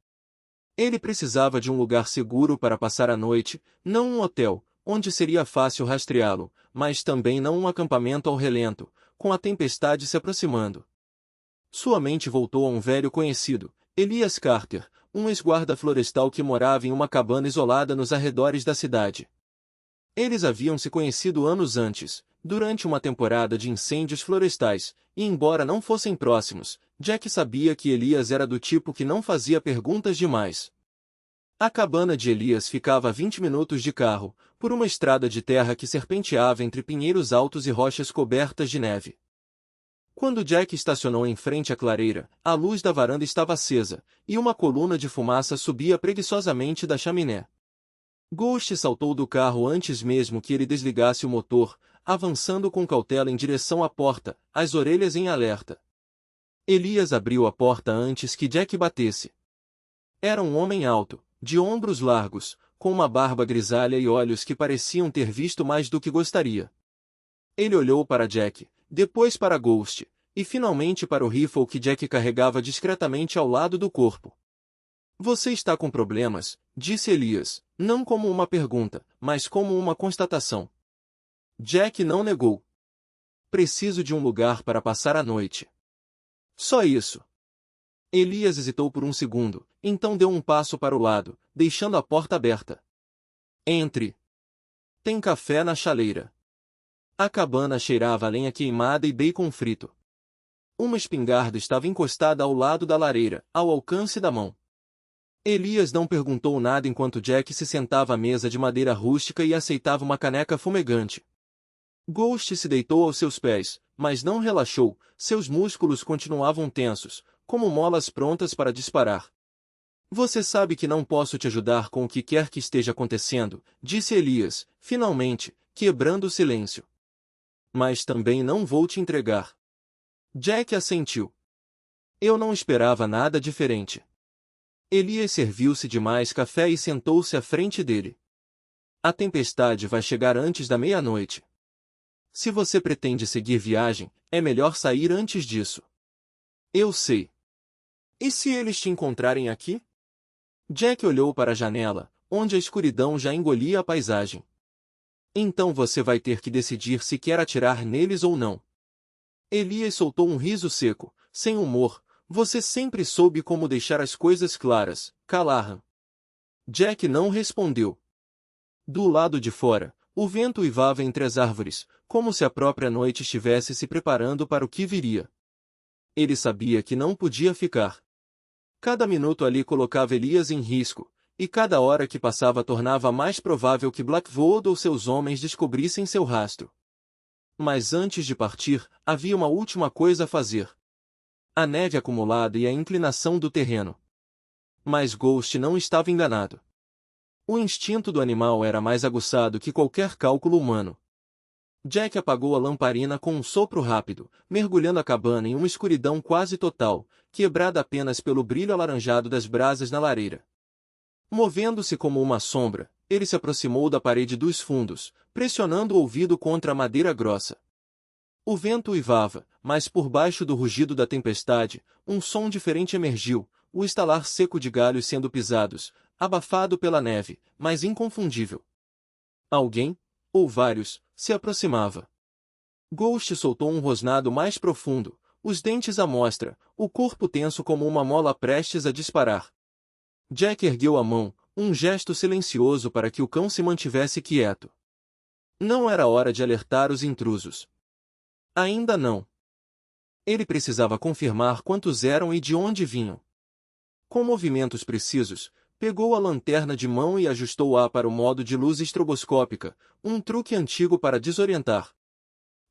Ele precisava de um lugar seguro para passar a noite, não um hotel, onde seria fácil rastreá-lo, mas também não um acampamento ao relento, com a tempestade se aproximando. Sua mente voltou a um velho conhecido, Elias Carter, um ex-guarda florestal que morava em uma cabana isolada nos arredores da cidade. Eles haviam se conhecido anos antes, durante uma temporada de incêndios florestais, e embora não fossem próximos, Jack sabia que Elias era do tipo que não fazia perguntas demais. A cabana de Elias ficava a 20 minutos de carro, por uma estrada de terra que serpenteava entre pinheiros altos e rochas cobertas de neve. Quando Jack estacionou em frente à clareira, a luz da varanda estava acesa, e uma coluna de fumaça subia preguiçosamente da chaminé. Ghost saltou do carro antes mesmo que ele desligasse o motor, avançando com cautela em direção à porta, as orelhas em alerta. Elias abriu a porta antes que Jack batesse. Era um homem alto, de ombros largos, com uma barba grisalha e olhos que pareciam ter visto mais do que gostaria. Ele olhou para Jack, depois para Ghost, e finalmente para o rifle que Jack carregava discretamente ao lado do corpo. "Você está com problemas", disse Elias, não como uma pergunta, mas como uma constatação. Jack não negou. "Preciso de um lugar para passar a noite." Só isso. Elias hesitou por um segundo, então deu um passo para o lado, deixando a porta aberta. "Entre." "Tem café na chaleira." A cabana cheirava a lenha queimada e bacon frito. Uma espingarda estava encostada ao lado da lareira, ao alcance da mão. Elias não perguntou nada enquanto Jack se sentava à mesa de madeira rústica e aceitava uma caneca fumegante. Ghost se deitou aos seus pés, mas não relaxou, seus músculos continuavam tensos, como molas prontas para disparar. "Você sabe que não posso te ajudar com o que quer que esteja acontecendo", disse Elias, finalmente, quebrando o silêncio. Mas também não vou te entregar. Jack assentiu. Eu não esperava nada diferente. Elias serviu-se de mais café e sentou-se à frente dele. A tempestade vai chegar antes da meia-noite. Se você pretende seguir viagem, é melhor sair antes disso. Eu sei. E se eles te encontrarem aqui? Jack olhou para a janela, onde a escuridão já engolia a paisagem. Então você vai ter que decidir se quer atirar neles ou não. Elias soltou um riso seco, sem humor. Você sempre soube como deixar as coisas claras, Callahan. Jack não respondeu. Do lado de fora, o vento uivava entre as árvores, como se a própria noite estivesse se preparando para o que viria. Ele sabia que não podia ficar. Cada minuto ali colocava Elias em risco, e cada hora que passava tornava mais provável que Blackwood ou seus homens descobrissem seu rastro. Mas antes de partir, havia uma última coisa a fazer. A neve acumulada e a inclinação do terreno. Mas Ghost não estava enganado. O instinto do animal era mais aguçado que qualquer cálculo humano. Jack apagou a lamparina com um sopro rápido, mergulhando a cabana em uma escuridão quase total, quebrada apenas pelo brilho alaranjado das brasas na lareira. Movendo-se como uma sombra, ele se aproximou da parede dos fundos, pressionando o ouvido contra a madeira grossa. O vento uivava, mas por baixo do rugido da tempestade, um som diferente emergiu, o estalar seco de galhos sendo pisados, abafado pela neve, mas inconfundível. Alguém, ou vários, se aproximava. Ghost soltou um rosnado mais profundo, os dentes à mostra, o corpo tenso como uma mola prestes a disparar. Jack ergueu a mão, um gesto silencioso para que o cão se mantivesse quieto. Não era hora de alertar os intrusos. Ainda não. Ele precisava confirmar quantos eram e de onde vinham. Com movimentos precisos, pegou a lanterna de mão e ajustou-a para o modo de luz estroboscópica, um truque antigo para desorientar.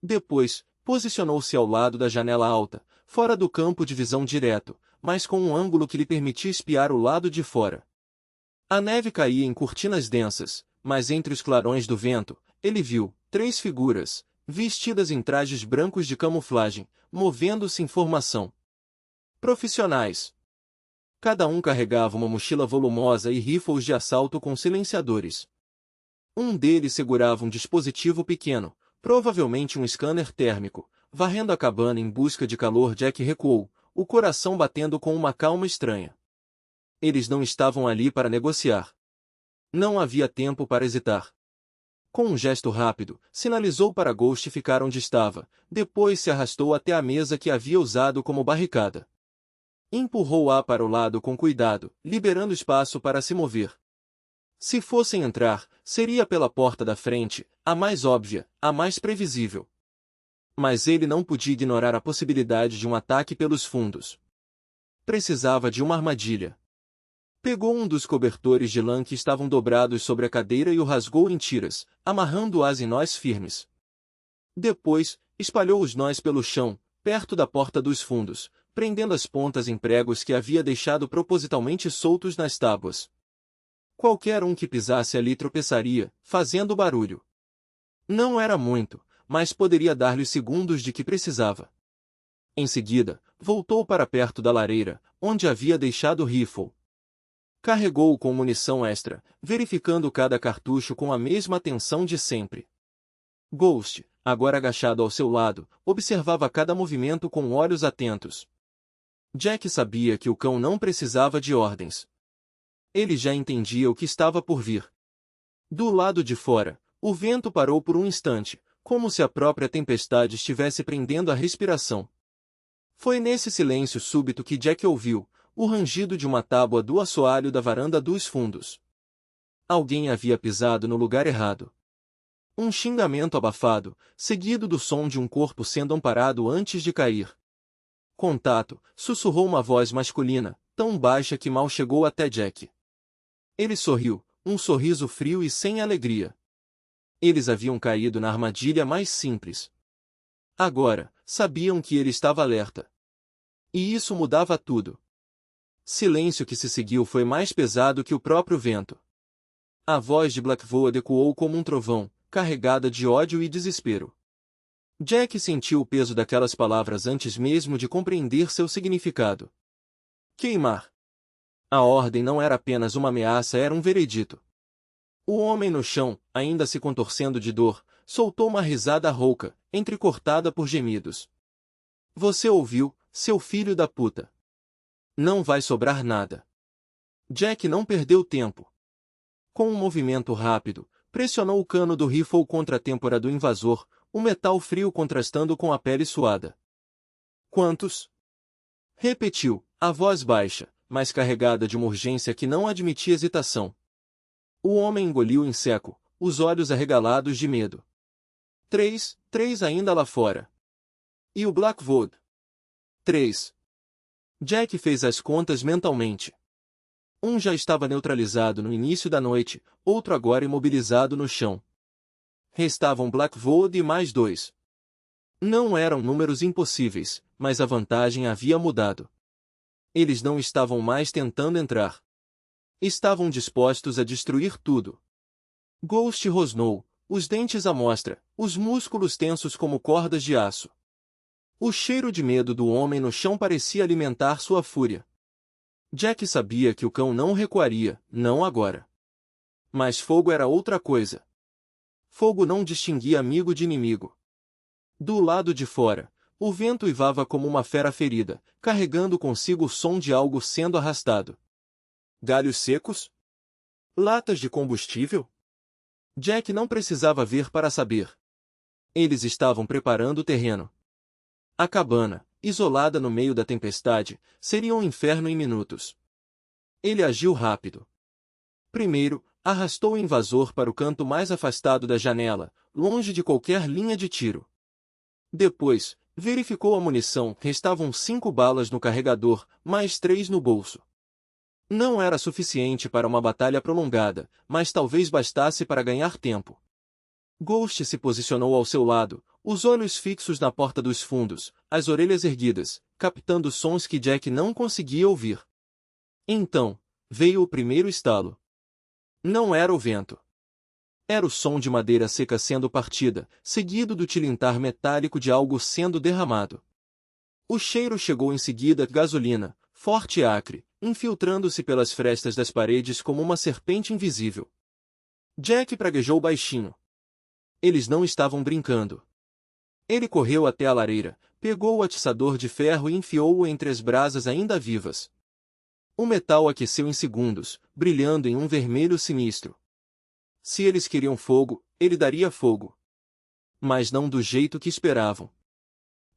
Depois, posicionou-se ao lado da janela alta, fora do campo de visão direto, mas com um ângulo que lhe permitia espiar o lado de fora. A neve caía em cortinas densas, mas entre os clarões do vento, ele viu 3 figuras, vestidas em trajes brancos de camuflagem, movendo-se em formação. Profissionais. Cada um carregava uma mochila volumosa e rifles de assalto com silenciadores. Um deles segurava um dispositivo pequeno, provavelmente um scanner térmico, varrendo a cabana em busca de calor. Jack recuou, o coração batendo com uma calma estranha. Eles não estavam ali para negociar. Não havia tempo para hesitar. Com um gesto rápido, sinalizou para Ghost ficar onde estava, depois se arrastou até a mesa que havia usado como barricada. Empurrou-a para o lado com cuidado, liberando espaço para se mover. Se fossem entrar, seria pela porta da frente, a mais óbvia, a mais previsível. Mas ele não podia ignorar a possibilidade de um ataque pelos fundos. Precisava de uma armadilha. Pegou um dos cobertores de lã que estavam dobrados sobre a cadeira e o rasgou em tiras, amarrando-as em nós firmes. Depois, espalhou os nós pelo chão, perto da porta dos fundos, prendendo as pontas em pregos que havia deixado propositalmente soltos nas tábuas. Qualquer um que pisasse ali tropeçaria, fazendo barulho. Não era muito, mas poderia dar-lhe os segundos de que precisava. Em seguida, voltou para perto da lareira, onde havia deixado o rifle. Carregou-o com munição extra, verificando cada cartucho com a mesma atenção de sempre. Ghost, agora agachado ao seu lado, observava cada movimento com olhos atentos. Jack sabia que o cão não precisava de ordens. Ele já entendia o que estava por vir. Do lado de fora, o vento parou por um instante, como se a própria tempestade estivesse prendendo a respiração. Foi nesse silêncio súbito que Jack ouviu o rangido de uma tábua do assoalho da varanda dos fundos. Alguém havia pisado no lugar errado. Um xingamento abafado, seguido do som de um corpo sendo amparado antes de cair. Contato, sussurrou uma voz masculina, tão baixa que mal chegou até Jack. Ele sorriu, um sorriso frio e sem alegria. Eles haviam caído na armadilha mais simples. Agora, sabiam que ele estava alerta. E isso mudava tudo. Silêncio que se seguiu foi mais pesado que o próprio vento. A voz de Blackwood ecoou como um trovão, carregada de ódio e desespero. Jack sentiu o peso daquelas palavras antes mesmo de compreender seu significado. Queimar. A ordem não era apenas uma ameaça, era um veredito. O homem no chão, ainda se contorcendo de dor, soltou uma risada rouca, entrecortada por gemidos. Você ouviu, seu filho da puta. Não vai sobrar nada. Jack não perdeu tempo. Com um movimento rápido, pressionou o cano do rifle contra a têmpora do invasor, o metal frio contrastando com a pele suada. Quantos? Repetiu, a voz baixa, mas carregada de uma urgência que não admitia hesitação. O homem engoliu em seco, os olhos arregalados de medo. 3 ainda lá fora. E o Blackwood? 3. Jack fez as contas mentalmente. Um já estava neutralizado no início da noite, outro agora imobilizado no chão. Restavam Blackwood e mais 2. Não eram números impossíveis, mas a vantagem havia mudado. Eles não estavam mais tentando entrar. Estavam dispostos a destruir tudo. Ghost rosnou, os dentes à mostra, os músculos tensos como cordas de aço. O cheiro de medo do homem no chão parecia alimentar sua fúria. Jack sabia que o cão não recuaria, não agora. Mas fogo era outra coisa. Fogo não distinguia amigo de inimigo. Do lado de fora, o vento uivava como uma fera ferida, carregando consigo o som de algo sendo arrastado. Galhos secos? Latas de combustível? Jack não precisava ver para saber. Eles estavam preparando o terreno. A cabana, isolada no meio da tempestade, seria um inferno em minutos. Ele agiu rápido. Primeiro, arrastou o invasor para o canto mais afastado da janela, longe de qualquer linha de tiro. Depois, verificou a munição, restavam 5 balas no carregador, mais 3 no bolso. Não era suficiente para uma batalha prolongada, mas talvez bastasse para ganhar tempo. Ghost se posicionou ao seu lado, os olhos fixos na porta dos fundos, as orelhas erguidas, captando sons que Jack não conseguia ouvir. Então, veio o primeiro estalo. Não era o vento. Era o som de madeira seca sendo partida, seguido do tilintar metálico de algo sendo derramado. O cheiro chegou em seguida, gasolina, forte e acre, infiltrando-se pelas frestas das paredes como uma serpente invisível. Jack praguejou baixinho. Eles não estavam brincando. Ele correu até a lareira, pegou o atiçador de ferro e enfiou-o entre as brasas ainda vivas. O metal aqueceu em segundos, brilhando em um vermelho sinistro. Se eles queriam fogo, ele daria fogo. Mas não do jeito que esperavam.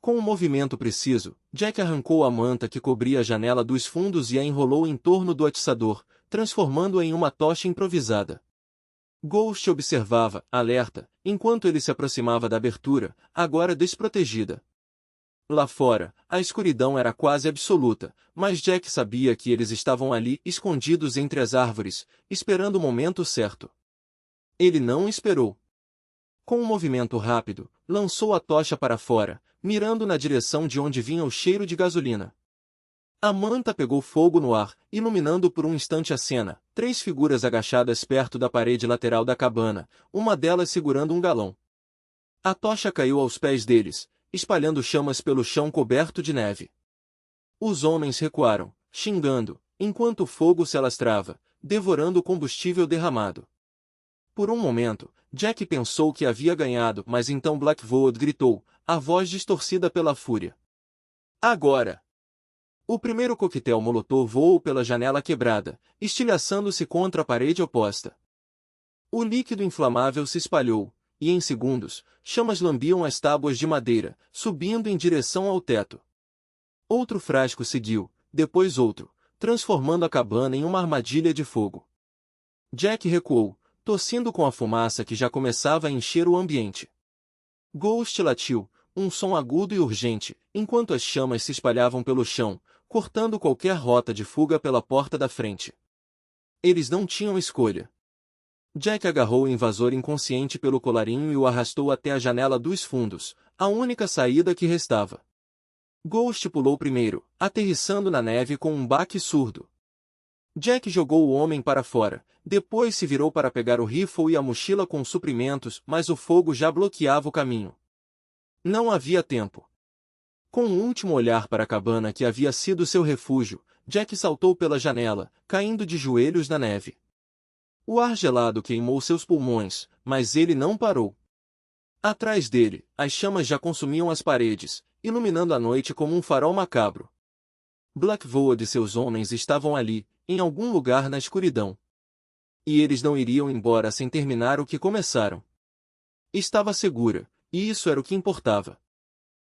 Com um movimento preciso, Jack arrancou a manta que cobria a janela dos fundos e a enrolou em torno do atiçador, transformando-a em uma tocha improvisada. Ghost observava, alerta, enquanto ele se aproximava da abertura, agora desprotegida. Lá fora, a escuridão era quase absoluta, mas Jack sabia que eles estavam ali, escondidos entre as árvores, esperando o momento certo. Ele não esperou. Com um movimento rápido, lançou a tocha para fora, mirando na direção de onde vinha o cheiro de gasolina. A manta pegou fogo no ar, iluminando por um instante a cena, 3 figuras agachadas perto da parede lateral da cabana, uma delas segurando um galão. A tocha caiu aos pés deles, espalhando chamas pelo chão coberto de neve. Os homens recuaram, xingando, enquanto o fogo se alastrava, devorando o combustível derramado. Por um momento, Jack pensou que havia ganhado, mas então Blackwood gritou, a voz distorcida pela fúria. Agora! O primeiro coquetel molotov voou pela janela quebrada, estilhaçando-se contra a parede oposta. O líquido inflamável se espalhou, e em segundos, chamas lambiam as tábuas de madeira, subindo em direção ao teto. Outro frasco seguiu, depois outro, transformando a cabana em uma armadilha de fogo. Jack recuou, tossindo com a fumaça que já começava a encher o ambiente. Ghost latiu, um som agudo e urgente, enquanto as chamas se espalhavam pelo chão, cortando qualquer rota de fuga pela porta da frente. Eles não tinham escolha. Jack agarrou o invasor inconsciente pelo colarinho e o arrastou até a janela dos fundos, a única saída que restava. Ghost pulou primeiro, aterrissando na neve com um baque surdo. Jack jogou o homem para fora, depois se virou para pegar o rifle e a mochila com suprimentos, mas o fogo já bloqueava o caminho. Não havia tempo. Com um último olhar para a cabana que havia sido seu refúgio, Jack saltou pela janela, caindo de joelhos na neve. O ar gelado queimou seus pulmões, mas ele não parou. Atrás dele, as chamas já consumiam as paredes, iluminando a noite como um farol macabro. Blackwood e seus homens estavam ali, em algum lugar na escuridão. E eles não iriam embora sem terminar o que começaram. Estava segura, e isso era o que importava.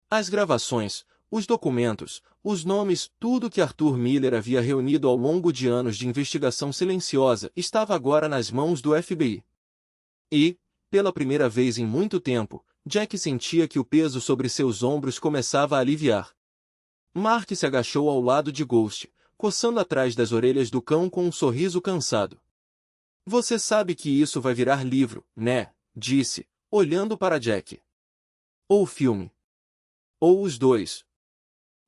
As gravações, os documentos, os nomes, tudo que Arthur Miller havia reunido ao longo de anos de investigação silenciosa estava agora nas mãos do FBI. E, pela primeira vez em muito tempo, Jack sentia que o peso sobre seus ombros começava a aliviar. Mark se agachou ao lado de Ghost, coçando atrás das orelhas do cão com um sorriso cansado. Você sabe que isso vai virar livro, né? Disse, olhando para Jack. Ou filme. Ou os dois.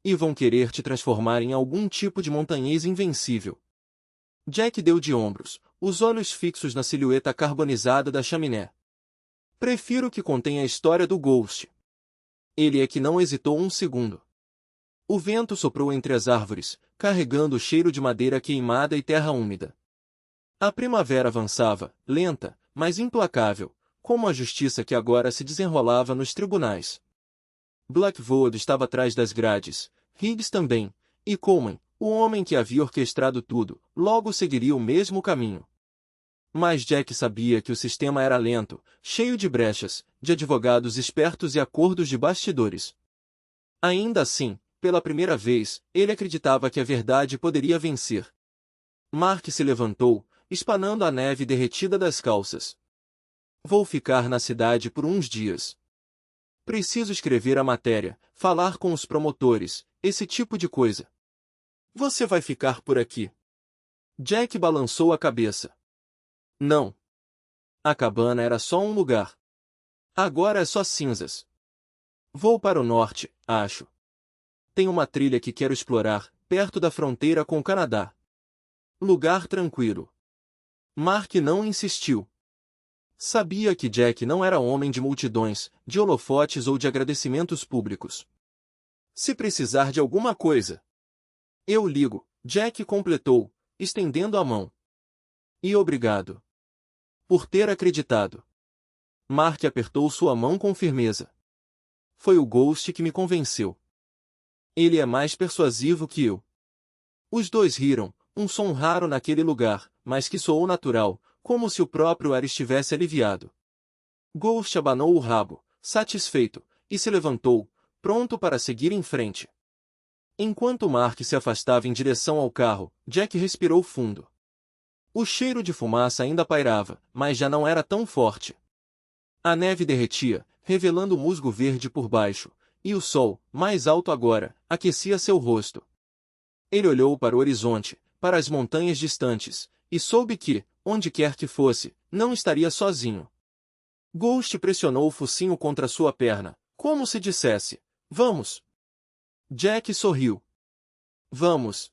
E vão querer te transformar em algum tipo de montanhês invencível. Jack deu de ombros, os olhos fixos na silhueta carbonizada da chaminé. Prefiro que contenha a história do Ghost. Ele é que não hesitou um segundo. O vento soprou entre as árvores, carregando o cheiro de madeira queimada e terra úmida. A primavera avançava, lenta, mas implacável, como a justiça que agora se desenrolava nos tribunais. Blackwood estava atrás das grades, Higgs também, e Coleman, o homem que havia orquestrado tudo, logo seguiria o mesmo caminho. Mas Jack sabia que o sistema era lento, cheio de brechas, de advogados espertos e acordos de bastidores. Ainda assim, pela primeira vez, ele acreditava que a verdade poderia vencer. Mark se levantou, espanando a neve derretida das calças. Vou ficar na cidade por uns dias. Preciso escrever a matéria, falar com os promotores, esse tipo de coisa. Você vai ficar por aqui? Jack balançou a cabeça. Não. A cabana era só um lugar. Agora é só cinzas. Vou para o norte, acho. Tem uma trilha que quero explorar, perto da fronteira com o Canadá. Lugar tranquilo. Mark não insistiu. Sabia que Jack não era homem de multidões, de holofotes ou de agradecimentos públicos. Se precisar de alguma coisa, eu ligo, Jack completou, estendendo a mão. E obrigado por ter acreditado. Mark apertou sua mão com firmeza. Foi o Ghost que me convenceu. Ele é mais persuasivo que eu. Os dois riram, um som raro naquele lugar, mas que soou natural, como se o próprio ar estivesse aliviado. Ghost abanou o rabo, satisfeito, e se levantou, pronto para seguir em frente. Enquanto Mark se afastava em direção ao carro, Jack respirou fundo. O cheiro de fumaça ainda pairava, mas já não era tão forte. A neve derretia, revelando o musgo verde por baixo, e o sol, mais alto agora, aquecia seu rosto. Ele olhou para o horizonte, para as montanhas distantes, e soube que, onde quer que fosse, não estaria sozinho. Ghost pressionou o focinho contra sua perna, como se dissesse, vamos. Jack sorriu. Vamos.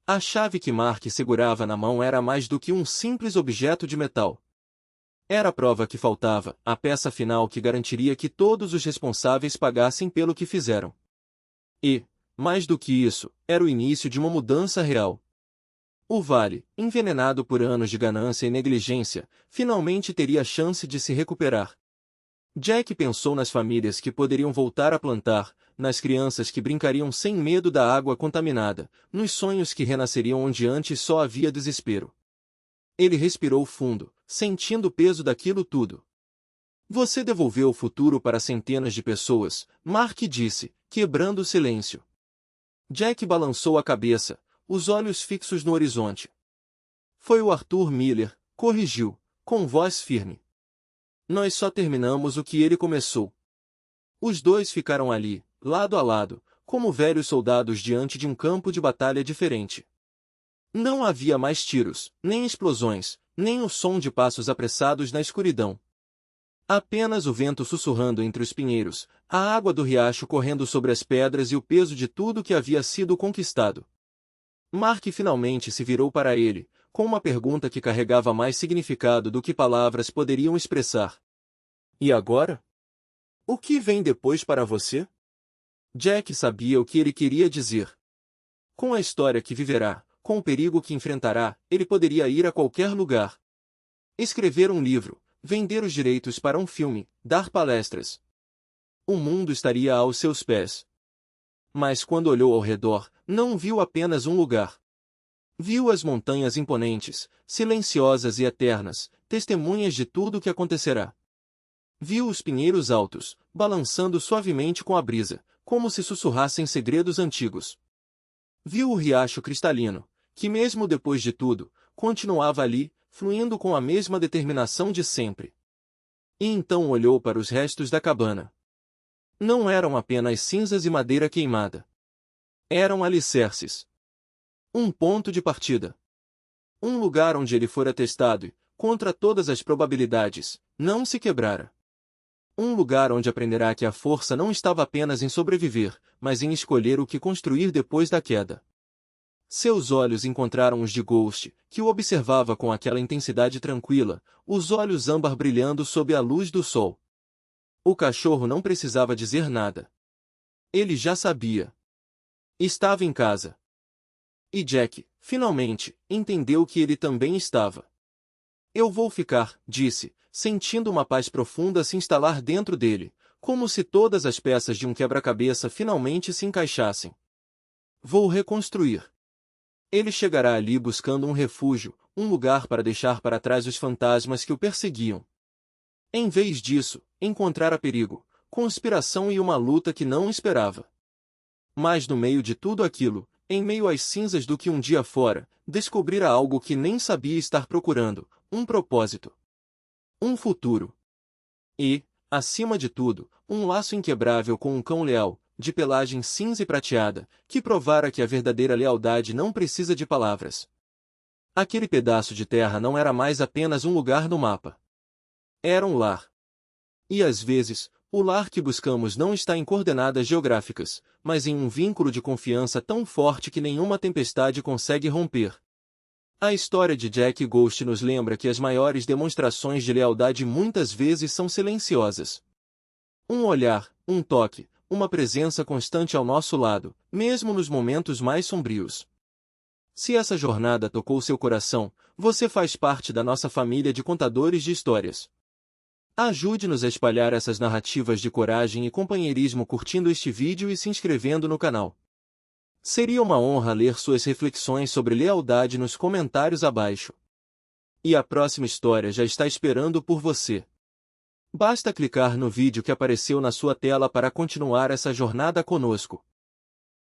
A chave que Mark segurava na mão era mais do que um simples objeto de metal. Era a prova que faltava, a peça final que garantiria que todos os responsáveis pagassem pelo que fizeram. E, mais do que isso, era o início de uma mudança real. O Vale, envenenado por anos de ganância e negligência, finalmente teria a chance de se recuperar. Jack pensou nas famílias que poderiam voltar a plantar, nas crianças que brincariam sem medo da água contaminada, nos sonhos que renasceriam onde antes só havia desespero. Ele respirou fundo, sentindo o peso daquilo tudo. Você devolveu o futuro para centenas de pessoas, Mark disse, quebrando o silêncio. Jack balançou a cabeça, os olhos fixos no horizonte. Foi o Arthur Miller, corrigiu, com voz firme. Nós só terminamos o que ele começou. Os dois ficaram ali, lado a lado, como velhos soldados diante de um campo de batalha diferente. Não havia mais tiros, nem explosões, nem o som de passos apressados na escuridão. Apenas o vento sussurrando entre os pinheiros, a água do riacho correndo sobre as pedras e o peso de tudo que havia sido conquistado. Mark finalmente se virou para ele, com uma pergunta que carregava mais significado do que palavras poderiam expressar. E agora? O que vem depois para você? Jack sabia o que ele queria dizer. Com a história que viverá, com o perigo que enfrentará, ele poderia ir a qualquer lugar. Escrever um livro, vender os direitos para um filme, dar palestras. O mundo estaria aos seus pés. Mas quando olhou ao redor, não viu apenas um lugar. Viu as montanhas imponentes, silenciosas e eternas, testemunhas de tudo o que acontecerá. Viu os pinheiros altos, balançando suavemente com a brisa, como se sussurrassem segredos antigos. Viu o riacho cristalino, que mesmo depois de tudo, continuava ali, fluindo com a mesma determinação de sempre. E então olhou para os restos da cabana. Não eram apenas cinzas e madeira queimada. Eram alicerces. Um ponto de partida. Um lugar onde ele fora testado e, contra todas as probabilidades, não se quebrara. Um lugar onde aprenderá que a força não estava apenas em sobreviver, mas em escolher o que construir depois da queda. Seus olhos encontraram os de Ghost, que o observava com aquela intensidade tranquila, os olhos âmbar brilhando sob a luz do sol. O cachorro não precisava dizer nada. Ele já sabia. Estava em casa. E Jack, finalmente, entendeu que ele também estava. Eu vou ficar, disse, sentindo uma paz profunda se instalar dentro dele, como se todas as peças de um quebra-cabeça finalmente se encaixassem. Vou reconstruir. Ele chegará ali buscando um refúgio, um lugar para deixar para trás os fantasmas que o perseguiam. Em vez disso, encontrara perigo, conspiração e uma luta que não esperava. Mas no meio de tudo aquilo, em meio às cinzas do que um dia fora, descobrira algo que nem sabia estar procurando, um propósito. Um futuro. E, acima de tudo, um laço inquebrável com um cão leal, de pelagem cinza e prateada, que provara que a verdadeira lealdade não precisa de palavras. Aquele pedaço de terra não era mais apenas um lugar no mapa. Era um lar. E às vezes, o lar que buscamos não está em coordenadas geográficas, mas em um vínculo de confiança tão forte que nenhuma tempestade consegue romper. A história de Jack Ghost nos lembra que as maiores demonstrações de lealdade muitas vezes são silenciosas. Um olhar, um toque, uma presença constante ao nosso lado, mesmo nos momentos mais sombrios. Se essa jornada tocou seu coração, você faz parte da nossa família de contadores de histórias. Ajude-nos a espalhar essas narrativas de coragem e companheirismo curtindo este vídeo e se inscrevendo no canal. Seria uma honra ler suas reflexões sobre lealdade nos comentários abaixo. E a próxima história já está esperando por você. Basta clicar no vídeo que apareceu na sua tela para continuar essa jornada conosco.